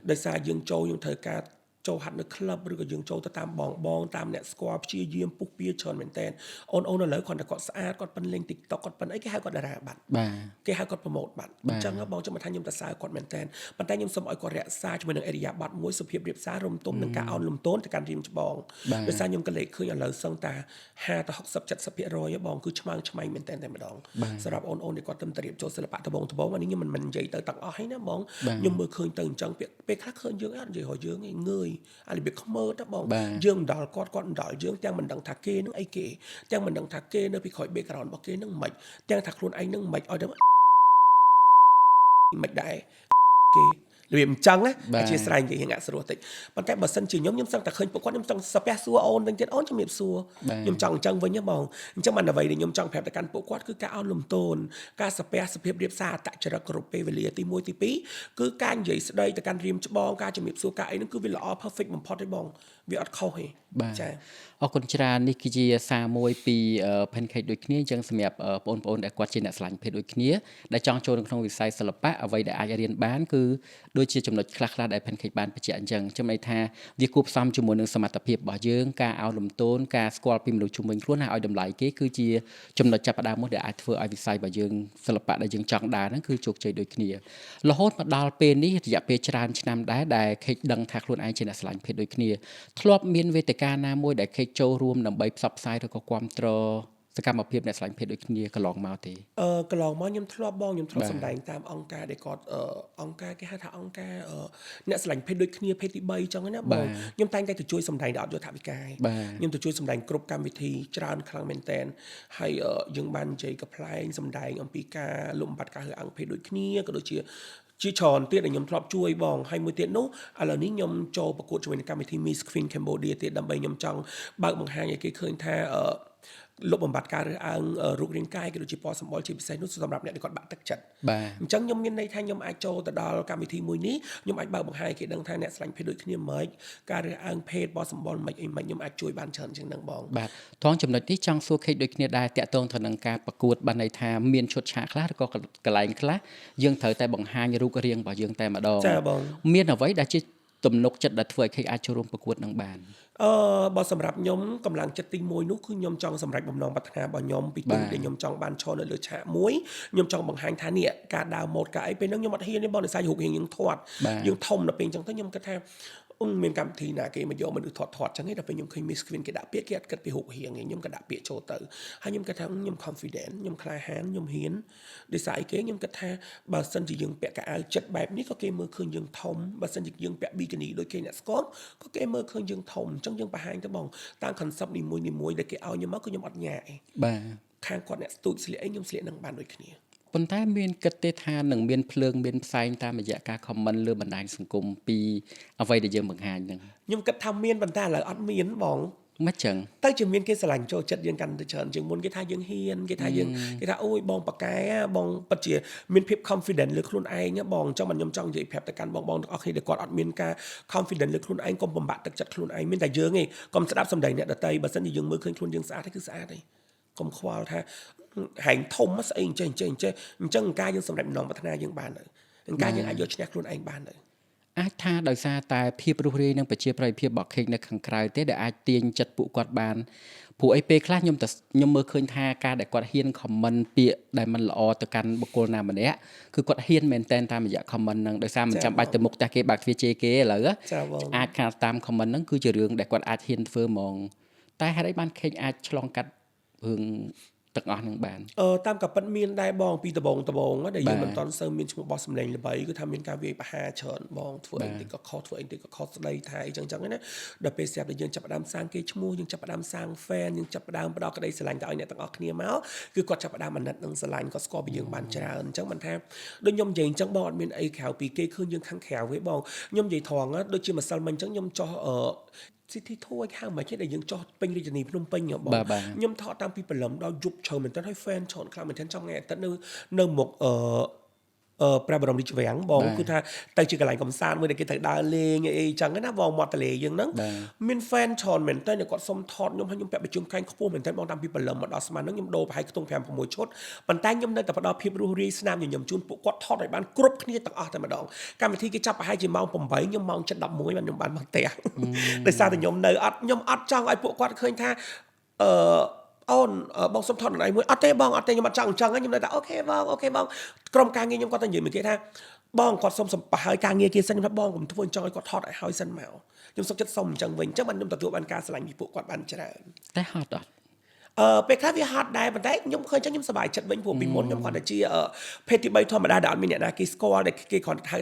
ដោយសារយើងចូលយើងត្រូវការចូលហាត់នៅក្លឹបឬក៏យើងចូលទៅតាមបងតាមអ្នកស្គាល់ព្យាយាមពុះពៀច្រើនមែនទែនអូនឥឡូវគាត់តែគាត់ស្អាតគាត់ប៉ិនលេង TikTok គាត់ប៉ិនអីគេហៅគាត់តារាបាត់គេហៅគាត់ promote បាត់អញ្ចឹងបងចាំថាខ្ញុំទៅសើគាត់មែនទែនប៉ុន្តែខ្ញុំសូមឲ្យគាត់រក្សាជាមួយនឹងអរិយាប័ត្រមួយសុភាពរៀបសាររំទុំនឹងការអោនលំទោនទៅកាន់រៀមច្បងដោយសារខ្ញុំក៏លេខឃើញឥឡូវសឹងតា50-60-70% បងគឺឆ្មាំងឆ្មៃមែនទែនតែម្ដងសម្រាប់អូនដែលគាត់ទៅរៀបចូលសិល្បៈត្បូងអានេះខ្ញុំមិននិយាយទៅទាំងអស់ហើយណាបងខ្ញុំមើលឃើញទៅអញ្ចឹងពេលខ្លះឃើញយើងអត់និយាយរយយើងឯងងើយអារបៀបខ្មើតបងយើងមិនដល់គាត់មិនដល់យើងទាំងមិនដឹងថាគេនឹងអីគេទាំងមិនដឹងថាគេនៅពីក្រោយ background របស់គេនឹងមិនទាំងថាខ្លួនឯងនឹងមិនឲ្យទៅមិនដែរគេរបៀបអញ្ចឹងណាអធិស្ឋាននិយាយហ្នឹងស្រួលតិចប៉ុន្តែបើសិនជាខ្ញុំសឹងតែឃើញពួកគាត់ខ្ញុំចង់សាពះសួរអូនវិញទៀតអូនជំរាបសួរខ្ញុំចង់អញ្ចឹងវិញហ៎បងអញ្ចឹងបានអ្វីដែលខ្ញុំចង់ប្រាប់ទៅកាន់ពួកគាត់គឺការអោនលំទោនការសាពះសុភាពរៀបសារអត្តចរិតគ្រប់ពេលវេលាទី1ទី2គឺការនិយាយស្ដីទៅកាន់រៀមច្បងការជំរាបសួរការអីហ្នឹងគឺវាល្អ perfect បំផុតទេបងវាអត់ខុសទេចាអរគុណច្រើននេះគឺជាសារមួយពី Pancake ដូចគ្នាអញ្ចឹងសម្រាប់បងប្អូនដែលគាត់ជាអ្នកស្រឡាញ់ភេទដូចគ្នាដែលចង់ចូលក្នុងវិស័យសិល្បៈអ្វីដែលអាចរៀនបានគឺដូចជាចំណុចខ្លះៗដែល Pancake បានបញ្ជាក់អញ្ចឹងចំណុចថាវាគួបផ្សំជាមួយនឹងសមត្ថភាពរបស់យើងការអោនលំទោនការស្គាល់ពីមនុស្សជុំវិញខ្លួនហើយឲ្យតម្លៃគេគឺជាចំណុចចាប់ផ្ដើមមួយដែលអាចធ្វើឲ្យវិស័យរបស់យើងសិល្បៈដែលយើងចង់ដើរហ្នឹងគឺជោគជ័យដូចគ្នារហូតមកដល់ពេលនេះរយៈពេលច្រើនឆ្នាំដែរដែល Cake ដឹងថាខ្លួនឯងជាអ្នកស្រឡាញ់ភេទដូចគ្នាធ្លាប់មានវេទិកាណាមួយដែល Cake ចូលរួមដើម្បីផ្សព្វផ្សាយឬក៏គាំទ្រសកម្មភាពអ្នកស្រឡាញ់ភេទដូចគ្នាកន្លងមកទេកន្លងមកខ្ញុំធ្លាប់សម្ដែងតាមអង្គការដែលគាត់អង្គការគេហៅថាអង្គការអ្នកស្រឡាញ់ភេទដូចគ្នាភេទទី3អញ្ចឹងណាបងខ្ញុំតែងតែទៅជួយសម្ដែងដល់អត់យកថាវិការខ្ញុំទៅជួយសម្ដែងគ្រប់កម្មវិធីច្រើនខ្លាំងមែនតើហើយយើងបាននិយាយកំ pl ែងសម្ដែងអំពីការលំបាត់ការហៅអង្គភេទដូចគ្នាក៏ដូចជាច្រើនទៀតដែលខ្ញុំធ្លាប់ជួយបងហើយមួយទៀតនោះឥឡូវនេះខ្ញុំចូលប្រកួតជាមួយនឹងកម្មវិធី Miss Queen Cambodia ទៀតដើម្បីខ្ញុំចង់បើកបង្ហាញឲ្យគេឃើញថាលុបបំបាត់ការរើសអើងរូបរាងកាយក៏ដូចជាពណ៌សម្បុរជាពិសេសនោះសម្រាប់អ្នកដែលគាត់បាក់ទឹកចិត្តអញ្ចឹងខ្ញុំមានន័យថាខ្ញុំអាចចូលទៅដល់កម្មវិធីមួយនេះខ្ញុំអាចបើកបង្ហាញគេដឹងថាអ្នកស្រឡាញ់ភេទដូចគ្នាមិនការរើសអើងភេទពណ៌សម្បុរមិនអីមិនខ្ញុំអាចជួយបានច្រើនជាងនឹងបងបាទត្រង់ចំណុចនេះចង់សួរ Cake ដូចគ្នាដែរតាក់ទងទៅនឹងការប្រកួតបានន័យថាមានឈុតឆាកខ្លះឬក៏កន្លែងខ្លះយើងត្រូវតែបង្ហាញរូបរាងរបស់យើងតែម្ដងមានអ្វីដែលជាទំនុកចិត្តដែលធ្វើឲ្យ Cake អាចចូលរួមប្រកួតនឹងបានបើសម្រាប់ខ្ញុំកម្លាំងចិត្តទី1នោះគឺខ្ញុំចង់សម្រេចបំណងប្រាថ្នារបស់ខ្ញុំពីទូដែលខ្ញុំចង់បានឈរនៅលើឆាកមួយខ្ញុំចង់បង្ហាញថានេះការដើរម៉ូដការអីពេលហ្នឹងខ្ញុំអត់ហ៊ានទេបងដោយសាររូបរាងយើងធាត់យើងធំដល់ពេលអញ្ចឹងទៅខ្ញុំគិតថាមានកម្មវិធីណាគេមកយកមនុស្សធាត់អញ្ចឹងឯងដល់ពេលខ្ញុំឃើញ Miss Queen គេដាក់ពាក្យគេអត់គិតពីរូបរាងឯងខ្ញុំក៏ដាក់ពាក្យចូលទៅហើយខ្ញុំគិតថាខ្ញុំ confident ខ្ញុំក្លាហានខ្ញុំហ៊ានដោយសារអីគេខ្ញុំគិតថាបើសិនជាយើងពាក់កៅអៅចិត្តបែបនេះក៏គេមើលឃើញយើងធំបើសិនជាយើងពាក់ bikini ដូចគេអ្នកស្គាល់ក៏គេមើលឃើញយើងធំអញ្ចឹងយើងបង្ហាញទៅបងតាម concept នីមួយៗដែលគេឲ្យខ្ញុំមកគឺខ្ញុំអត់ញ៉ាអីបាទខាងគាត់អ្នកស្ទូចស្លៀកអីខ្ញុំស្លៀកនឹងបានដូចគ្នាប៉ុន្តែមានគិតទេថានឹងមានភ្លើងមានផ្សែងតាមរយៈការ comment លើបណ្ដាញសង្គមពីអ្វីដែលយើងបង្ហាញហ្នឹងខ្ញុំគិតថាមានប៉ុន្តែឥឡូវអត់មានបងមិនចឹងទៅជាមានគេស្រឡាញ់ចូលចិត្តយើងកាន់តែច្រើនជាងមុនគេថាយើងហ៊ានគេថាយើងគេថាអូយបងប៉ាកែបងពិតជាមានភាព confident លើខ្លួនឯងបងចង់ខ្ញុំចង់និយាយប្រាប់ទៅកាន់បងទាំងអស់គ្នាដែលគាត់អត់មានការ confident លើខ្លួនឯងកុំបំបាក់ទឹកចិត្តខ្លួនឯងមានតែយើងឯងកុំស្ដាប់សម្ដីអ្នកដទៃបើសិនជាយើងមើលឃើញខ្លួនយើងស្អាតទេគឺស្អាតឯងកុំខ្វល់ថាហែងធំស្អីអញ្ចឹងអញ្ចឹងការយើងសម្រេចបំណងប្រាថ្នាយើងបានទៅការយើងអាចយកឈ្នះខ្លួនឯងបានទៅអាចថាដោយសារតែភាពរុះរាយនិងប្រជាប្រិយភាពរបស់ Cake នៅខាងក្រៅទេដែលអាចទាញចិត្តពួកគាត់បានព្រោះអីពេលខ្លះខ្ញុំមើលឃើញថាការដែលគាត់ហ៊ាន comment ពាក្យដែលមិនល្អទៅកាន់បុគ្គលណាម្នាក់គឺគាត់ហ៊ានមែនតែនតាមរយៈ comment ហ្នឹងដោយសារមិនចាំបាច់ទៅមុខផ្ទះគេបើកទ្វារជេរគេឥឡូវអាចខាងតាម comment ហ្នឹងគឺជារឿងដែលគាត់អាចហ៊ានធ្វើហ្មងតែហេតុអីបាន Cake អាចឆ្លងកាត់រឿង ទាំងអស់នឹងបាន តាមក៏ប៉ិតមានដែរបងពីដបងណាដែលយើង បាទ មិនតន់សូវមានឈ្មោះបោះសម្លេងល្បីគឺថាមានការវាយប្រហារច្រើនបងធ្វើអី បាទ តិចក៏ខុសធ្វើអីតិចក៏ខុសស្ដីថាអីចឹងណាដល់ពេលស្រាប់តែយើងចាប់ផ្ដើមសាងគេឈ្មោះយើងចាប់ផ្ដើមសាង fan យើងចាប់ផ្ដើមផ្ដល់ក្ដីស្រឡាញ់ទៅឲ្យអ្នកទាំងអស់គ្នាមកគឺគាត់ចាប់ផ្ដើមអាណិតនិងស្រឡាញ់គាត់ស្គាល់ពីយើងបានច្រើនអញ្ចឹងមិនថាដូចខ្ញុំនិយាយអញ្ចឹងបងអត់មានអីក្រៅពីគេឃើញយើងខាងក្រៅទេបងខ្ញុំនិយាយត្រង់ណាដូចជាម្សិលមិញអញ្ចឹងខ្ញុំចោះCity Tour ហៅមិនចេះដែលយើងចោះពេញរាជធានីភ្នំពេញហ៎បង បាទ ខ្ញុំថតតាំងពីព្រលឹមដល់យប់ជ្រៅមែនតើហើយ fan ច្រើនខ្លាំងមែនតើចង់ថ្ងៃអាទិត្យនៅមុខព្រះបរមរាជវាំងបង បាទ គឺថាទៅជាកន្លែងកំសាន្តមួយដែលគេត្រូវដើរលេងអីចឹងណាបងមាត់ទន្លេយើងហ្នឹង បាទ មាន fan ច្រើនមែនតើគាត់សុំថតខ្ញុំហើយខ្ញុំពាក់បិជុំកែងខ្ពស់មែនតើបងតាំងពីព្រលឹមមកដល់ស្មានហ្នឹងខ្ញុំដូរប្រហែលខ្ទង់ 5 6 ឈុតប៉ុន្តែខ្ញុំនៅតែផ្ដល់ភាពរស់រាយស្នាមញញឹមជូនពួកគាត់ថតឲ្យបានគ្រប់គ្នាទាំងអស់តែម្ដងកម្មវិធីគេចាប់ប្រហែលជាម៉ោង 8ខ្ញុំម៉ោង 7:11 បានខ្ញុំបានមកផ្ទះដោយសារតែខ្ញុំនៅអត់ខ្ញុំអត់ចង់ឲ្យពួកគាត់ឃើញថាអូនបងសុំថតណៃមួយអត់ទេបងអត់ទេខ្ញុំអត់ចង់អញ្ចឹងខ្ញុំនៅតែអូខេបងក្រុមការងារខ្ញុំគាត់តែនិយាយមកគេថាបងគាត់សុំសម្បាឲ្យការងារគេសិនខ្ញុំថាបងកុំធ្វើអញ្ចឹងឲ្យគាត់ថតឲ្យហើយសិនមកខ្ញុំសុខចិត្តសុំអញ្ចឹងវិញអញ្ចឹងបានខ្ញុំទទួលបានការស្រឡាញ់ពីពួកគាត់បានច្រើន តែហត់អត់ ពេលខ្លះវាហត់ដែរប៉ុន្តែខ្ញុំឃើញចឹងខ្ញុំសប្បាយចិត្តវិញព្រោះពីមុនខ្ញុំគាត់តែជាភេទទី3ធម្មតាដែលអត់មានអ្នកណាគេស្គាល់ដែលគេគ្រាន់តែហៅ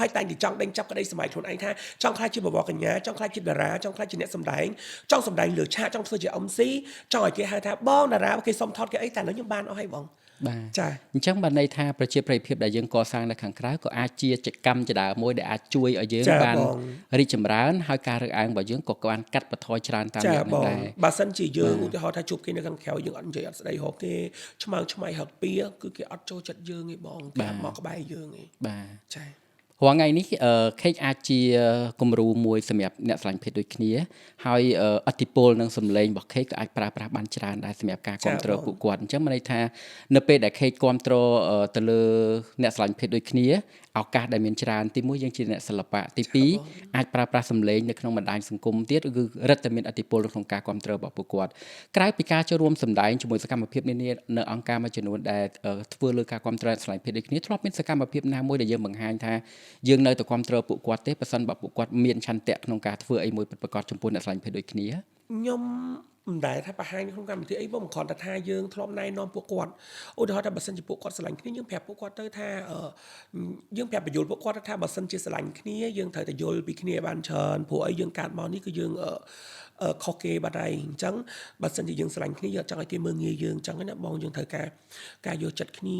ហើយតែងតែចង់ដេញចាប់ក្តីសម័យខ្លួនឯងថាចង់ខ្លាចជាបវរកញ្ញាចង់ខ្លាចជាតារាចង់ខ្លាចជាអ្នកសម្ដែងចង់សម្ដែងលើឆាកចង់ធ្វើជា MC ចង់ឲ្យគេហៅថាបងតារាគេសុំថតគេអីតែឥឡូវខ្ញុំបានអស់ហើយបង បាទ ចា អញ្ចឹងបានន័យថាប្រជាប្រិយភាពដែលយើងកសាងនៅខាងក្រៅក៏អាចជាកម្មជាដើមមួយដែលអាចជួយឲ្យយើងបានរីកចម្រើនហើយការរើសអើងរបស់យើងក៏បានកាត់បន្ថយច្រើនតាមរយៈនេះដែរ បើសិនជាយើងឧទាហរណ៍ថាជួបគេនៅខាងក្រៅយើងអត់និយាយអត់ស្ដីហៅគេឆ្មៅឆ្មៃហឹកពៀគឺគេអត់ចូលចិត្តយើងទេបងគេអត់មកក្បែរយើងទេ បាទ ចា រាល់ថ្ងៃនេះខេកអាចជាគំរូមួយសម្រាប់អ្នកស្រឡាញ់ភេទដូចគ្នាហើយអតិពលនិងសម្លេងរបស់ខេកក៏អាចប្រើប្រាស់បានច្រើនដែរសម្រាប់ការគ្រប់គ្រងពួកគាត់អញ្ចឹងមានន័យថានៅពេលដែលខេកគ្រប់គ្រងទៅលើអ្នកស្រឡាញ់ភេទដូចគ្នាឱកាសដែលមានច្រើនទី1យើងជាអ្នកសិល្បៈទី2អាចប្រើប្រាស់សម្លេងនៅក្នុងបណ្ដាញសង្គមទៀតគឺរឹតតែមានអតិពលក្នុងការគ្រប់គ្រងរបស់ពួកគាត់ក្រៅពីការចូលរួមសម្ដែងជាមួយសកម្មភាពនានានៅអង្គការមួយចំនួនដែលធ្វើលើការគ្រប់គ្រងស្រឡាញ់ភេទដូចគ្នាធ្លាប់មានសកម្មភាពណាមួយដែលយើងបង្ហាញថាយើងនៅតែគ្រប់គ្រងពួកគាត់ទេបើសិនបើពួកគាត់មានឆន្ទៈក្នុងការធ្វើអីមួយពិតប្រាកដចំពោះអ្នកស្រឡាញ់ភេទដូចគ្នា ខ្ញុំមិនដែលថាបង្ហាញក្នុងកម្មវិធីអីបងគ្រាន់តែថាយើងធ្លាប់ណែនាំពួកគាត់ឧទាហរណ៍ថាបើសិនជាពួកគាត់ស្រឡាញ់គ្នាយើងប្រាប់ពួកគាត់ទៅថាយើងប្រាប់បញ្យល់ពួកគាត់ថាបើសិនជាស្រឡាញ់គ្នាយើងត្រូវតែយល់ពីគ្នាបានច្រើនព្រោះអីយើងកាត់មកនេះគឺយើងខុសគេបាត់ហើយអញ្ចឹងបើសិនជាយើងស្រឡាញ់គ្នាយើងអត់ចង់ឲ្យគេមើលងាយយើងអញ្ចឹងណាបងយើងត្រូវការយកចិត្តគ្នា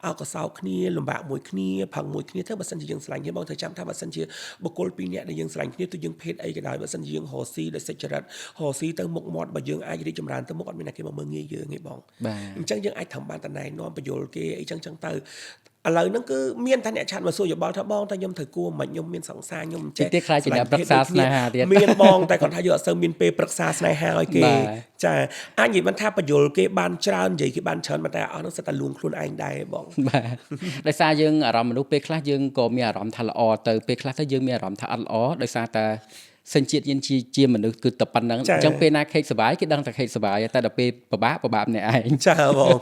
អោកសោកគ្នាលំបាកមួយគ្នាផឹងមួយគ្នាទៅបើសិនជាយើងស្រឡាញ់គ្នាបងត្រូវចាំថាបើសិនជាបុគ្គលពីរនាក់ដែលយើងស្រឡាញ់គ្នាទោះយើងភេទអីក៏ដោយបើសិនជាយើងរស់ស៊ីដោយសេចក្ដីរស់ស៊ីទៅមុខមាត់បើយើងអាចរីកចម្រើនទៅមុខអត់មានអ្នកគេមកមើលងាយយើងទេបង បាទ អញ្ចឹងយើងអាចធ្វើបានតណែនាំបញ្យល់គេអីចឹងទៅឥឡូវហ្នឹងគឺមានតែអ្នកឆាតមកសួរយោបល់ថាបងតើខ្ញុំត្រូវគួរមិនខ្ញុំមានសង្សារខ្ញុំចេះ ទៀតខ្លាចជាអ្នកប្រឹក្សាស្នេហាទៀត មានបងតែគាត់ថាយើងអត់សូវមានពេលប្រឹក្សាស្នេហាឲ្យគេ បាទ ចាអាចនិយាយមិនថាបញ្យល់គេបានច្រើននិយាយគេបានច្រើនប៉ុន្តែអស់ហ្នឹងសិតតែលួងខ្លួនឯងដែរបង បាទដោយសារយើងអារម្មណ៍មនុស្សពេលខ្លះយើងក៏មានអារម្មណ៍ថាល្អទៅពេលខ្លះទៅយើងមានអារម្មណ៍ថាអត់ល្អដោយសារតែសញ្ជាតិយើងជាមនុស្សគឺតែប៉ុណ្្នឹងអញ្ចឹងពេលណាខេកសុបាយគេដឹងតែខេកសុបាយតែដល់ពេលពិបាកម្នាក់ឯង ចាបង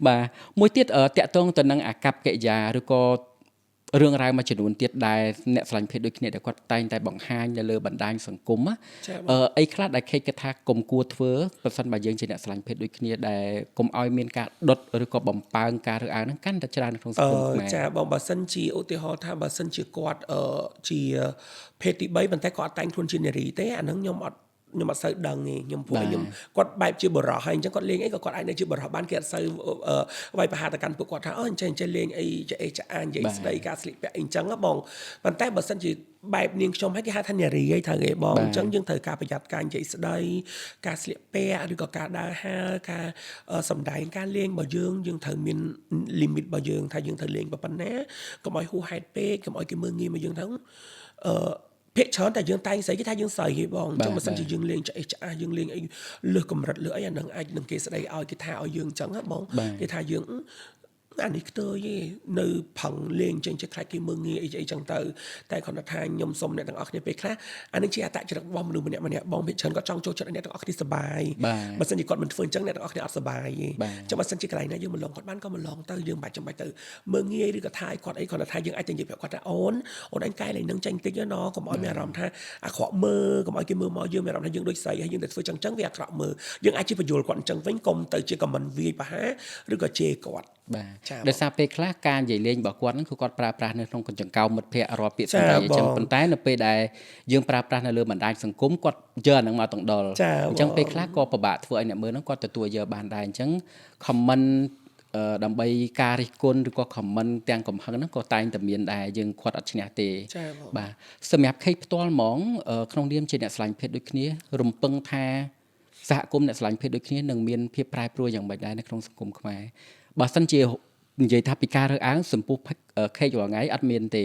បាទមួយទៀតតាក់ទងទៅនឹងអាកប្បកិរិយាឬក៏រឿងរ៉ាវមួយចំនួនទៀតដែលអ្នកស្រឡាញ់ភេទដូចគ្នាដែលគាត់តែងតែបង្ហាញនៅលើបណ្ដាញសង្គមអីខ្លះដែលខេកគិតថាកុំគួរធ្វើប្រសិនបើយើងជាអ្នកស្រឡាញ់ភេទដូចគ្នាដែលកុំឲ្យមានការដុតឬក៏បំពើងការរើសអើងហ្នឹងកាន់តែច្រើនក្នុងសង្គមខ្មែរ ចាបងបើសិនជាឧទាហរណ៍ថាបើសិនជាគាត់ជាភេទទី3ប៉ុន្តែគាត់អត់តែងខ្លួនជានារីទេអាហ្នឹងខ្ញុំអត់សូវដឹងទេខ្ញុំព្រោះខ្ញុំគាត់បែបជាបរោះហើយអញ្ចឹងគាត់លេងអីក៏គាត់អាចនៅជាបរោះបានគេអត់សូវវាយប្រហារទៅកាន់ពួកគាត់ថាអញ្ចឹងលេងអីចាអេចាអានិយាយស្ដីការស្លៀកពាក់អីអញ្ចឹងបងប៉ុន្តែបើសិនជាបែបនាងខ្ញុំឲ្យគេហៅថានារីអីត្រូវគេបងអញ្ចឹងយើងត្រូវការប្រយ័ត្នការនិយាយស្ដីការស្លៀកពាក់ឬក៏ការដើរហើរការសម្ដែងការលេងរបស់យើងត្រូវមាន limit របស់យើងថាយើងត្រូវលេងប៉ុណ្ណាកុំឲ្យហួសហេតុពេកកុំឲ្យគេមើលងាយមកយើងហ្នឹងភាគច្រើនតែយើងតែងស្អីគេថាយើងស្អីគេបងអញ្ចឹងបើសិនជាយើងលេងឆ្អេះឆ្អាស់យើងលេងអីលើសកម្រិតលើអីអានឹងអាចនឹងគេស្ដីឲ្យគេថាឲ្យយើងអញ្ចឹងហ៎បងគេថាយើង អានេះខ្ទើយទេនៅផឹងលេងចេញជាខ្លាចគេមើងងាយអីចឹងទៅតែគ្រាន់តែថាខ្ញុំសុំអ្នកទាំងអស់គ្នាពេលខ្លះអានេះជាអត្តចរិតរបស់មនុស្សម្នាក់បងភាគច្រើនគាត់ចង់ចូលចិត្តឲ្យអ្នកទាំងអស់គ្នាសប្បាយបើសិនជាគាត់មិនធ្វើអញ្ចឹងអ្នកទាំងអស់គ្នាអត់សប្បាយទេអញ្ចឹងបើសិនជាកន្លែងណាយើងមិនឡងគាត់បានក៏មិនឡងទៅយើងមិនបាច់ចាំបាច់ទៅមើងងាយឬក៏ថាឲ្យគាត់អីគ្រាន់តែថាយើងអាចទៅនិយាយប្រាប់គាត់ថាអូនអញកែលែងនឹងចាញ់តិចណកុំឲ្យមានអារម្មណ៍ថាអាក្រក់មើលកុំឲ្យគេមើលមកយើងមានអារម្មណ៍ថាយើងដូចស្រីហើយយើងទៅធ្វើចឹងវាអាក្រក់មើលយើងអាចជាបញ្យល់គាត់អញ្ចឹងវិញកុំទៅជាខមមិនវាយប្រហារឬក៏ជេរគាត់បាទដោយសារពេលខ្លះការនិយាយលេងរបស់គាត់ហ្នឹងគឺគាត់ប្រើប្រាស់នៅក្នុងកញ្ចង្កោមមិត្តភ័ក្តិរាល់ពាក្យសម្ដីអញ្ចឹងប៉ុន្តែនៅពេលដែលយើងប្រើប្រាស់នៅលើបណ្ដាញសង្គមគាត់យកអាហ្នឹងមកទាំងដុលអញ្ចឹងពេលខ្លះក៏ពិបាកធ្វើឲ្យអ្នកមើលហ្នឹងគាត់ទទួលយកបានដែរអញ្ចឹង comment ដើម្បីការរិះគន់ឬក៏ comment ទាំងកំហឹងហ្នឹងក៏តែងតែមានដែរយើងគាត់អត់ឈ្នះទេបាទសម្រាប់ Cake ផ្ទាល់ហ្មងក្នុងនាមជាអ្នកស្រឡាញ់ភេទដូចគ្នារំពឹងថាសហគមន៍អ្នកស្រឡាញ់ភេទដូចគ្នានឹងមានភាពប្រែប្រួលយ៉ាងម៉េចដែរនៅក្នុងសង្គមខ្មែរបើសិនជានិយាយថាពីការរើសអើងចំពោះ Cake រាល់ថ្ងៃអត់មានទេ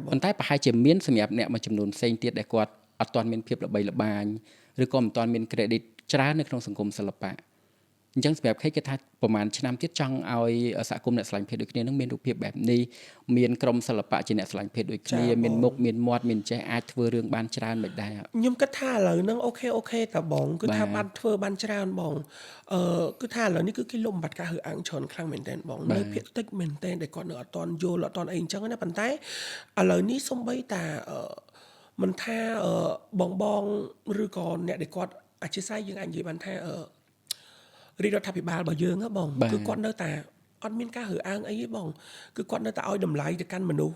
ប៉ុន្តែប្រហែលជាមានសម្រាប់អ្នកមួយចំនួនផ្សេងទៀតដែលគាត់អត់ទាន់មានភាពល្បីល្បាញឬក៏មិនទាន់មាន credit ច្រើននៅក្នុងសង្គមសិល្បៈអញ្ចឹងសម្រាប់ Cake គេថាប្រហែលឆ្នាំទៀតចង់ឲ្យសហគមន៍អ្នកស្រឡាញ់ភេទដូចគ្នានឹងមានរូបភាពបែបនេះមានក្រុមសិល្បៈជាអ្នកស្រឡាញ់ភេទដូចគ្នាមានមុខមានមាត់មានចេះអាចធ្វើរឿងបានច្រើនមិនដែរខ្ញុំគិតថាឥឡូវហ្នឹងអូខេតាបងគឺថាបានធ្វើបានច្រើនបងគឺថាឥឡូវនេះគឺគេលំបាត់ការរើសអើងច្រើនខ្លាំងមែនតើបងនៅភាគតិចមែនតើដែលគាត់នៅអត់តន់យល់អត់តន់អីអញ្ចឹងណាប៉ុន្តែឥឡូវនេះសំបីតាមិនថាបងឬក៏អ្នកដែលគាត់អធិស្ឋានយើងអាចនិយាយបានថារាជរដ្ឋាភិបាលរបស់យើងហ៎បងគឺគាត់នៅតែអត់មានការរើសអើងអីទេបងគឺគាត់នៅតែឲ្យតម្លៃទៅកាន់មនុស្ស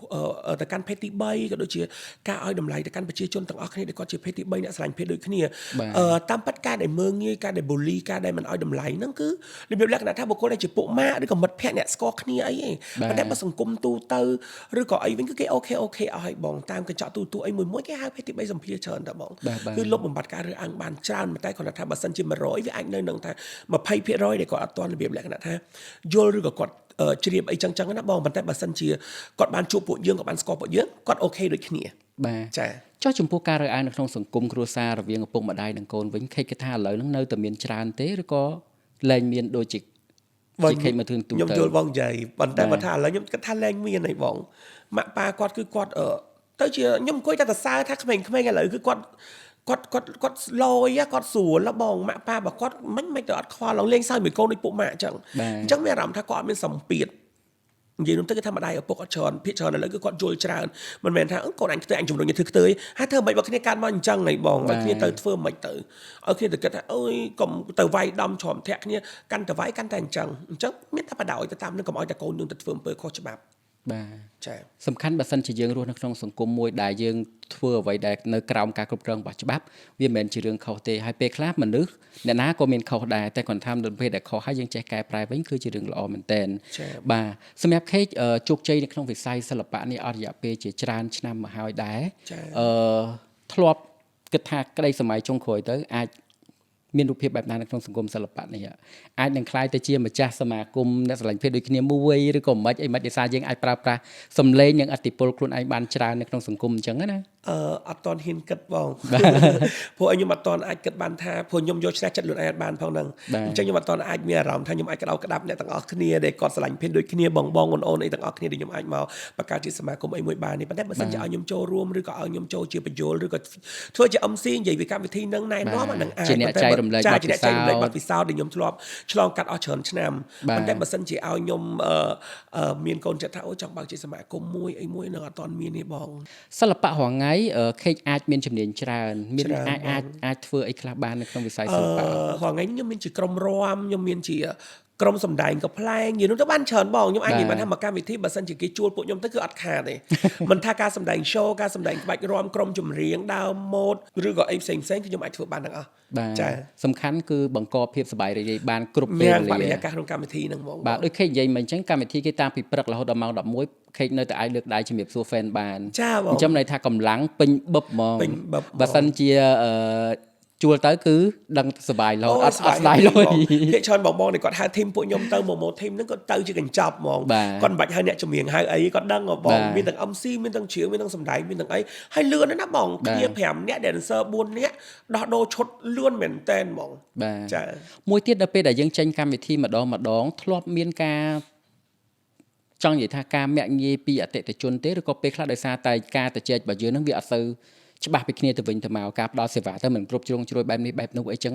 ទៅកាន់ភេទទី3ក៏ដូចជាការឲ្យតម្លៃទៅកាន់ប្រជាជនទាំងអស់គ្នាដែលគាត់ជាភេទទី3អ្នកស្រឡាញ់ភេទដូចគ្នាតាមពិតការដែលមើងងាយការដែលបូលីការដែលមិនឲ្យតម្លៃហ្នឹងគឺរបៀបលក្ខណៈថាបុគ្គលដែលជាពួកម៉ាក់ឬក៏មិត្តភ័ក្តិអ្នកស្គាល់គ្នាអីទេប៉ុន្តែបើសង្គមទូទៅឬក៏អីវិញគឺគេអូខេអស់ហើយបងតាមកញ្ចក់ទូអីមួយគេហៅភេទទី3សម្ភារច្រើនតែបងគឺលុបបំបាត់ការរើសអើងបានច្រើនតែគាត់ថាបើសិនជា100វាអាចនៅនឹងថា 20% ដែលគាត់អត់ទាន់របៀបលក្ខណៈថាយល់ឬក៏គាត់ជ្រាបអីចឹងណាបងប៉ុន្តែបើសិនជាគាត់បានជួបពួកយើងគាត់បានស្គាល់ពួកយើងគាត់អូខេដូចគ្នាបាទចាចុះចំពោះការរើសអើងនៅក្នុងសង្គមគ្រួសាររវាងឪពុកម្ដាយនិងកូនវិញខេកគេថាឥឡូវហ្នឹងនៅតែមានច្រើនទេឬក៏លែងមានដូចជាខេកមកធឿនទូទៅខ្ញុំយល់បងនិយាយប៉ុន្តែបើថាឥឡូវខ្ញុំគិតថាលែងមានអីបងម៉ាក់ប៉ាគាត់គឺគាត់ទៅជាខ្ញុំអង្គុយតែសរសើរថាក្មេងៗឥឡូវគឺគាត់លយគាត់ស្រួលបងម៉ាក់ប៉ាបើគាត់មិនទៅអត់ខ្វល់លេងសើចមួយកូនដូចពួកម៉ាក់អញ្ចឹងមានអារម្មណ៍ថាគាត់អត់មានសម្ពាធនិយាយនោះទៅគឺថាម្ដាយឪពុកអត់ច្រើនភាគច្រើនឥឡូវគឺគាត់យល់ច្រើនមិនមែនថាកូនអញខ្ទើអញជំរុញឲ្យធ្វើខ្ទើហើយធ្វើមិនបើគ្នាកាត់មកអញ្ចឹងហីបងឲ្យគ្នាទៅធ្វើមិនទៅឲ្យគ្នាទៅគិតថាអើយកុំទៅវាយដំច្រំធាក់គ្នាកាន់តែវាយកាន់តែអញ្ចឹងមានតែបដ ாய் ទៅតាមនឹងកុំឲ្យតែកូនយើងទៅធ្វើអំពើខុសច្បាប់បាទចា៎សំខាន់បើសិនជាយើងរស់នៅក្នុងសង្គមមួយដែលយើងធ្វើអ្វីដែលនៅក្រោមការគ្រប់គ្រងរបស់ច្បាប់វាមិនមែនជារឿងខុសទេហើយពេលខ្លះមនុស្សអ្នកណាក៏មានខុសដែរតែគាត់ថាដល់ពេលដែលខុសហើយយើងចេះកែប្រែវិញគឺជារឿងល្អមែនតើបាទសម្រាប់ Cake ជោគជ័យនៅក្នុងវិស័យសិល្បៈនេះអស់រយៈពេលជាច្រើនឆ្នាំមកហើយដែរធ្លាប់គិតថាក្តីសម័យចុងក្រោយទៅអាចមានរូបភាពបែបណានៅក្នុងសង្គមសិល្បៈនេះអាចនឹងคล้ายទៅជាម្ចាស់សមាគមអ្នកស្រឡាញ់ភេទដូចគ្នាមួយឬក៏មិនអីមិនដោយសារយើងអាចប្រើប្រាស់សម្លេងនិងអតិពលខ្លួនឯងបានច្រើននៅក្នុងសង្គមអញ្ចឹងណាអត់តន់ហ៊ានគិតបងព្រោះខ្ញុំអត់តន់អាចគិតបានថាព្រោះខ្ញុំយកឆ្នះចិត្តខ្លួនឯងអត់បានផងហ្នឹងអញ្ចឹងខ្ញុំអត់តន់អាចមានអារម្មណ៍ថាខ្ញុំអាចក្តៅក្តាប់អ្នកទាំងអស់គ្នាដែលគាត់ស្រឡាញ់ភេទដូចគ្នាបងអូនអីទាំងអស់គ្នាដែលខ្ញុំអាចមកបង្កើតជាសមាគមអីមួយបាននេះប៉ុន្តែបើសិនជាឲ្យខ្ញុំចូលរួមឬក៏ឲ្យខ្ញុំចូលជាបញ្យលឬក៏ធ្វើជា MC និយាយពីកម្មវិធីហ្នឹងណែនាំអាហ្នឹងអាចជាអ្នកចែករំលែកបទពិសោធន៍បទពិសោធន៍ដែលខ្ញុំធ្លាប់ឆ្លងកាត់អស់ច្រើនឆ្នាំប៉ុន្តែបើសិនជាឲ្យខ្ញុំមានកូនចិត្តថាអូចង់បើកជាសមាគមមួយអីមួយនឹងអត់តន់មានទេបងសិល្បៈរងថ្ងៃCakeអាចមានជំនាញច្រើនមានអាចធ្វើអីខ្លះបាននៅក្នុងវិស័យសិល្បៈរងថ្ងៃខ្ញុំមានជាក្រុមរាំខ្ញុំមានជាក្រុមសម្ដែងកំ pl ែងនិយាយនោះទៅបានច្រើនបងខ្ញុំអាចនិយាយបានថាមកកម្មវិធីបើសិនជាគេជួលពួកខ្ញុំទៅគឺអត់ខាតទេមិនថាការសម្ដែង show ការសម្ដែងក្បាច់រាំក្រុមចម្រៀងដើមម៉ូដឬក៏អីផ្សេងគឺខ្ញុំអាចធ្វើបានទាំងអស់ចាសំខាន់គឺបង្កភាពសប្បាយរីករាយបានគ្រប់ពេលវេលាបរិយាកាសក្នុងកម្មវិធីហ្នឹងហ្មងបាទដូច Cake និយាយមិនអញ្ចឹងកម្មវិធីគេតាមពីព្រឹករហូតដល់ម៉ោង11Cake នៅតែអាចលើកដៃជំរាបសួរ fan បានអញ្ចឹងន័យថាកម្លាំងពេញបឹបហ្មងបើសិនជាជួលទៅគឺដឹងសុបាយរហូតអត់ស្ដាយលុយគេច្រើនបងៗគាត់ហៅធីមពួកខ្ញុំទៅម៉ូធីមហ្នឹងគាត់ទៅជាកញ្ចប់ហ្មងគាត់មិនបាច់ហៅអ្នកចម្រៀងហៅអីគាត់ដឹងបងមានទាំង MC មានទាំងជ្រៀងមានទាំងសម្ដែងមានទាំងអីហើយលឿនណាស់បងគ្នា5នាក់ dancer 4នាក់ដោះដូរឈុតលឿនមែនតែនហ្មងចាមួយទៀតដល់ពេលដែលយើងចេញកម្មវិធីម្ដងធ្លាប់មានការ ចង់និយាយថាការមាក់ងាយពីអតិថិជនទេឬក៏ពេលខ្លះដោយសារតែការទៅចែករបស់យើងហ្នឹងវាអត់ទៅច្បាស់ពីគ្នាទៅវិញទៅមកការផ្ដល់សេវាទៅមិនគ្រប់ជ្រុងជ្រោយបែបនេះបែបនោះអីចឹង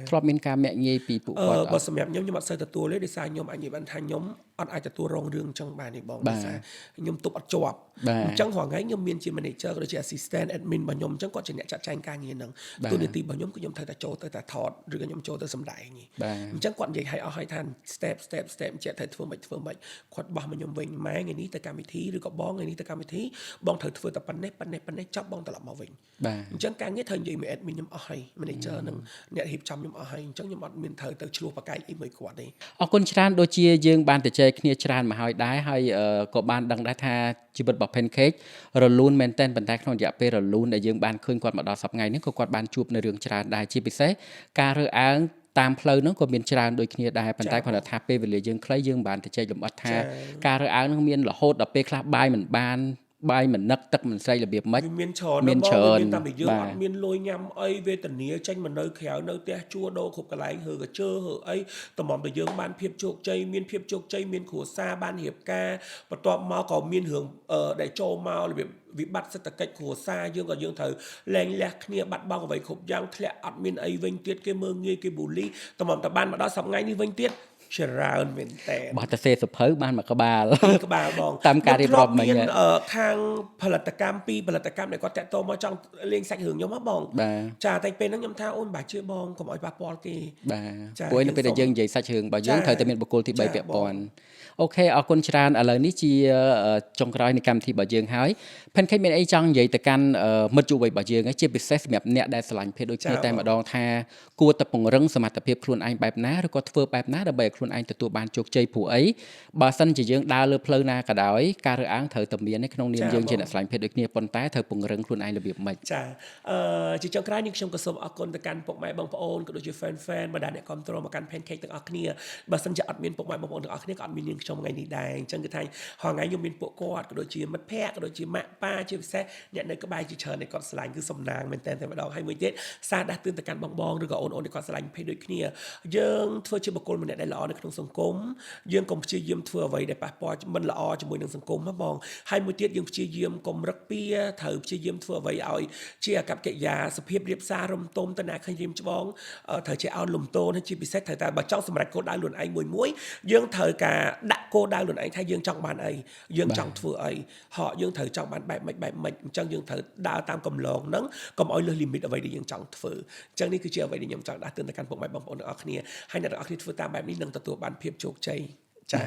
ធ្លាប់មានការមាក់ងាយពីពួកគាត់បើសម្រាប់ខ្ញុំអត់សូវទទួលទេដោយសារខ្ញុំអាចនិយាយបានថាខ្ញុំអត់អាចទទួលរងរឿងចឹងបានទេបងដោយសារខ្ញុំទប់អត់ជាប់អញ្ចឹងរាល់ថ្ងៃខ្ញុំមានជា manager ក៏ដូចជា assistant admin របស់ខ្ញុំអញ្ចឹងគាត់ជាអ្នកចាត់ចែងការងារហ្នឹងទូនាទីរបស់ខ្ញុំគឺខ្ញុំត្រូវតែចូលទៅតែថតឬក៏ខ្ញុំចូលទៅសម្ដែងអញ្ចឹងគាត់និយាយឲ្យអស់ឲ្យថា step ចេះតែធ្វើមិនគាត់បោះមកខ្ញុំវិញម៉ែថ្ងៃនេះទៅកម្មវិធីឬក៏បងថ្ងៃនេះទៅកម្មវិធីបងត្រូវធ្វើតែប៉ុណ្ណេះចប់បងត្រឡប់មកវិញអញ្ចឹងការងារត្រូវនិយាយមួយ admin ខ្ញុំអស់ហើយ manager នឹងអ្នករៀបចំខ្ញុំអស់ហើយអញ្ចឹងខ្ញុំអត់មានត្រូវទៅឆ្លោះប្រកែកអីមួយគាត់ទេអរគុណច្រើនដូចជាយើងបានទៅចែកគ្នាច្រើនមកហើយដែរហើយក៏បានដឹងដែរថាជីវិតរបស់ Pancake រលូនមែនតែនប៉ុន្តែក្នុងរយៈពេលរលូនដែលយើងបានឃើញគាត់មកដល់សប្តាហ៍ថ្ងៃនេះក៏គាត់បានជួបនៅរឿងច្រើនដែរជាពិសេសការរើសអើងតាមផ្លូវហ្នឹងក៏មានច្រើនដូចគ្នាដែរប៉ុន្តែគាត់ថាពេលវេលាយើងខ្លីយើងបានទៅចែកលម្អិតថាការរើសអើងហ្នឹងមានរហូតដល់ពេលខ្លះបាយមិនបានបាយមិននឹកទឹកមិនស្រីរបៀបម៉េចមានច្រើនតាមពីយើងអត់មានលុយញ៉ាំអីវេទនាចេញមកនៅក្រៅនៅផ្ទះជួដូរគ្រប់កន្លែងហើកជើហើអីតម្រាំតែយើងបានភាពជោគជ័យមានភាពជោគជ័យមានគ្រួសារបានរៀបការបន្ទាប់មកក៏មានរឿងដែលចូលមករបៀបវិបត្តិសេដ្ឋកិច្ចគ្រួសារយើងក៏យើងត្រូវលែងលះគ្នាបាត់បង់អ្វីគ្រប់យ៉ាងធ្លាក់អត់មានអីវិញទៀតគេមើងងាយគេប៊ូលីតម្រាំតែបានមកដល់សប្តាហ៍ថ្ងៃនេះវិញទៀតច្រើនមែនតើបោះតែសេសភៅបានមកក្បាលបងតាមការរៀបរាប់មិញខាងផលិតកម្មពីផលិតកម្មដែលគាត់តាក់ទងមកចង់លេងសាច់រឿងខ្ញុំហ៎បងចាតែពេលហ្នឹងខ្ញុំថាអូនបាច់ជឿបងកុំឲ្យប៉ះពាល់គេបាទព្រោះនៅពេលដែលយើងនិយាយសាច់រឿងរបស់យើងត្រូវតែមានបុគ្គលទី3ពាក់ព័ន្ធអូខេអរគុណច្រើនឥឡូវនេះជាចុងក្រោយនៃកម្មវិធីរបស់យើងហើយ Pancake មានអីចង់និយាយទៅកាន់មិត្តយុវវ័យរបស់យើងជាពិសេសសម្រាប់អ្នកដែលស្រឡាញ់ភេទដូចគ្នាតែម្ដងថាគួរតែពង្រឹងសមត្ថភាពខ្លួនឯងបែបណាឬក៏ធ្វើបែបណាដើម្បីឲ្យខ្លួនឯងទទួលបានជោគជ័យព្រោះអីបើសិនជាយើងដើរលើផ្លូវណាក៏ដោយការរើសអើងត្រូវតែមាននៅក្នុងនាមយើងជាអ្នកស្រឡាញ់ភេទដូចគ្នាប៉ុន្តែត្រូវពង្រឹងខ្លួនឯងរបៀបម៉េចចាជាចុងក្រោយនេះខ្ញុំក៏សូមអរគុណទៅកាន់ពុកម៉ែបងប្អូនក៏ដូចជា fan បណ្ដាអ្នកគ្រប់គ្រងមកកាន់ Pancake ទាំងអស់គ្នាបើសិនជាអត់មានពុកម៉ែបងប្អូនទាំងអស់គ្នាក៏អត់មាននាងខ្ញុំថ្ងៃនេះដែរអញ្ចឹងគឺថាថ្ងៃខ្ញុំមានពួកគាត់ក៏ដូចជាមិត្តភ័ក្តិក៏ដូចជាម៉ាក់ប៉ាជាពិសេសអ្នកនៅក្បែរជាច្រើនដែលគាត់ស្រឡាញ់គឺសំណាងមែនតើតែម្ដងហើយមួយទៀតសារដាស់តឿនទៅកាន់បងឬក៏អូនដែលគាត់ស្រឡាញ់ភេទដូចគ្នាយើងធ្វើជាបុគ្គលម្នាក់ដែលល្អនៅក្នុងសង្គមយើងកុំព្យាយាមធ្វើអ្វីដែលប៉ះពាល់មិនល្អជាមួយនឹងសង្គមណាបងហើយមួយទៀតយើងព្យាយាមកុំរឹកពីត្រូវព្យាយាមធ្វើអ្វីឲ្យជាអាកប្បកិរិយាសុភាពរៀបសាររំទុំទៅណាឃើញរៀមច្បងត្រូវជាអោនលំទោនហើយជាពិសេសត្រូវតែបើចង់សម្រេចគោលដៅខ្លួនឯងមួយយើងត្រូវការដាក់គោលដៅខ្លួនឯងថាយើងចង់បានអីយើងចង់ធ្វើអីយើងត្រូវចង់បានបែបម៉េចអញ្ចឹងយើងត្រូវដើរតាមកម្លងហ្នឹងកុំឲ្យលើសលីមីតអ្វីដែលយើងចង់ធ្វើអញ្ចឹងនេះគឺជាអ្វីដែលខ្ញុំចង់ដាស់តឿនទៅកាន់ពុកម៉ែបងប្អូនទាំងអស់គ្នាហើយអ្នកទាំងអស់គ្នាធ្វើតាមបែបនេះនឹងទទួលបានភាពជោគជ័យចា៎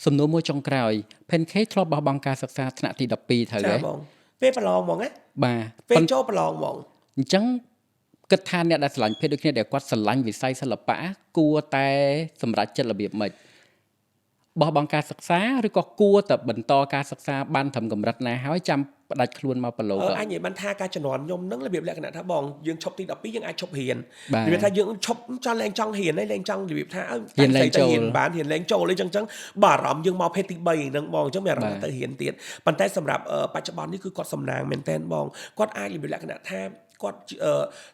សំណួរមួយចុងក្រោយ Pancake ធ្លាប់បោះបង់ការសិក្សាថ្នាក់ទី12ត្រូវទេចា៎បងពេលប្រឡងហ្មងណាបាទពេលចូលប្រឡងហ្មងអញ្ចឹងគិតថាអ្នកដែលស្រឡាញ់ភេទដូចគ្នាដែលគាត់ស្រឡាញ់វិស័យសិល្បៈគួរតែសម្រេចចិត្តរបៀបម៉េចបោះបង់ការសិក្សាឬក៏គួរតែបន្តការសិក្សាបានត្រឹមកម្រិតណាហើយចាំផ្ដាច់ខ្លួនមកប្រឡូកអញនិយាយបានថាការជំនាន់ខ្ញុំហ្នឹងរបៀបលក្ខណៈថាបងយើងឈប់ទី12យើងអាចឈប់រៀនរបៀបថាយើងឈប់ចង់លែងចង់រៀនហើយលែងចង់របៀបថារៀនលែងចូលបានរៀនលែងចូលអីចឹងបាទអារម្មណ៍យើងមកភេទទី3ហ្នឹងបងអញ្ចឹងមានអារម្មណ៍ទៅរៀនទៀតប៉ុន្តែសម្រាប់បច្ចុប្បន្ននេះគឺគាត់សំណាងមែនតើបងគាត់អាចរបៀបលក្ខណៈថាគាត់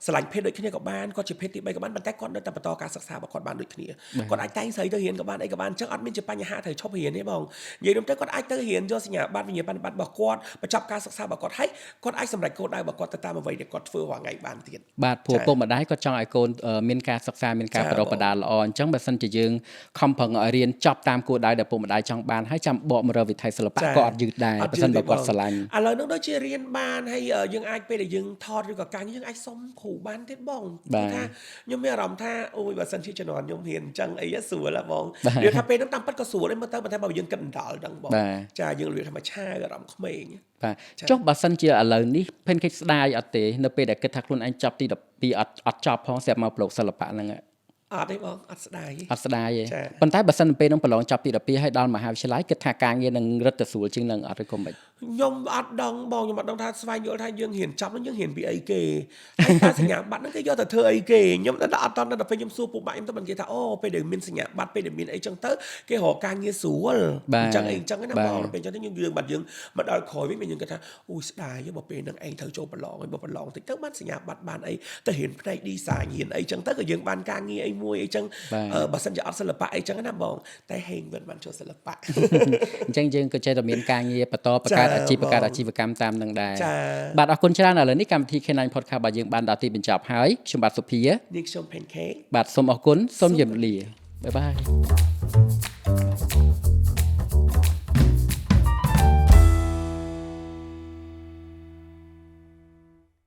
ស្រឡាញ់ភេទដូចគ្នាក៏បានគាត់ជាភេទទី3ក៏បានប៉ុន្តែគាត់នៅតែបន្តការសិក្សារបស់គាត់បានដូចគ្នាគាត់អាចតែងស្រីទៅរៀនក៏បានអីក៏បានអញ្ចឹងអត់មានជាបញ្ហាត្រូវឈប់រៀនទេបងនិយាយទៅគាត់អាចទៅរៀនយកសញ្ញាបត្រវិញ្ញាបនបត្ររបស់គាត់បញ្ចប់ការសិក្សារបស់គាត់ហើយគាត់អាចសម្រេចគោលដៅរបស់គាត់ទៅតាមអ្វីដែលគាត់ធ្វើរាល់ថ្ងៃបានទៀតបាទព្រោះពុកម្ដាយគាត់ចង់ឲ្យកូនមានការសិក្សាមានការប្រដៅបដាល្អអញ្ចឹងបើសិនជាយើងខំប្រឹងឲ្យរៀនចប់តាមគោលដៅដែលពុកម្ដាយចង់បានហើយចាំបកមករកវិថីសិល្បៈក៏អត់យឺតដែរបើសិនបើគាត់ស្រឡាញ់ឥឡូវនោះដូចជារៀនបានហើយយើងអាចពេលដែលយើងថតឬក៏ការយើងអាចសុំគ្រូបានទៀតបងថាខ្ញុំមានអារម្មណ៍ថាអូយបើសិនជាជំនាន់ខ្ញុំរៀនអញ្ចឹងអីស្រួលហ៎បងនិយាយថាពេលហ្នឹងតាមពិតក៏ស្រួលដែរមើលទៅប៉ុន្តែបើយើងគិតដល់ហ្នឹងបងចាយើងរៀនធម្មតាអារម្មណ៍ក្មេងបាទចុះបើសិនជាឥឡូវនេះ Pancake ស្ដាយអត់ទេនៅពេលដែលគិតថាខ្លួនឯងចប់ទី12អត់ចប់ផងស្រាប់មកប្រឡូកសិល្បៈហ្នឹងអត់ទេបងអត់ស្ដាយទេប៉ុន្តែបើសិនពេលហ្នឹងប្រឡងចប់ទី12ហើយដល់មហាវិទ្យាល័យគិតថាការងារនឹងរឹតតែស្រួលជាងនឹងអត់ឬក៏មិន ខ្ញុំអត់ដឹងបងខ្ញុំអត់ដឹងថាស្វែងយល់ថាយើងហ៊ានចាប់នឹងយើងហ៊ានពីអីគេហើយតែសញ្ញាបត្រហ្នឹងគេយកទៅធ្វើអីគេខ្ញុំដល់អត់តដល់ពេលខ្ញុំសួរពួកបាក់ខ្ញុំទៅមិនគេថាអូពេលដែលមានសញ្ញាបត្រពេលដែលមានអីចឹងទៅគេរកការងារស្រួលអញ្ចឹងណាបងពេលអញ្ចឹងយើងបាត់យើងមកដល់ក្រោយវិញយើងគេថាអូស្ដាយបើពេលហ្នឹងឯងត្រូវចូលប្រឡងហើយបើប្រឡងតិចទៅបានសញ្ញាបត្របានអីទៅហ៊ានផ្នែក design ហ៊ានអីចឹងទៅក៏យើងបានការងារអីមួយអីចឹងបើសិនជាអត់សិល្បៈអីចឹងណាបងតែហេងវិញបានចូលសិល្បៈអញ្ចឹងយើងក៏ចេះតែមានការងារបន្តបង្កើតអាជីវកម្មតាមនឹងដែរ ចា បាទអរគុណច្រើនឥឡូវនេះកម្មវិធី K9 Podcast របស់យើងបានដល់ទីបញ្ចប់ហើយខ្ញុំបាទសុភា នេះខ្ញុំ Pancake បាទសូមអរគុណសូមជម្រាបលាបាយបាយ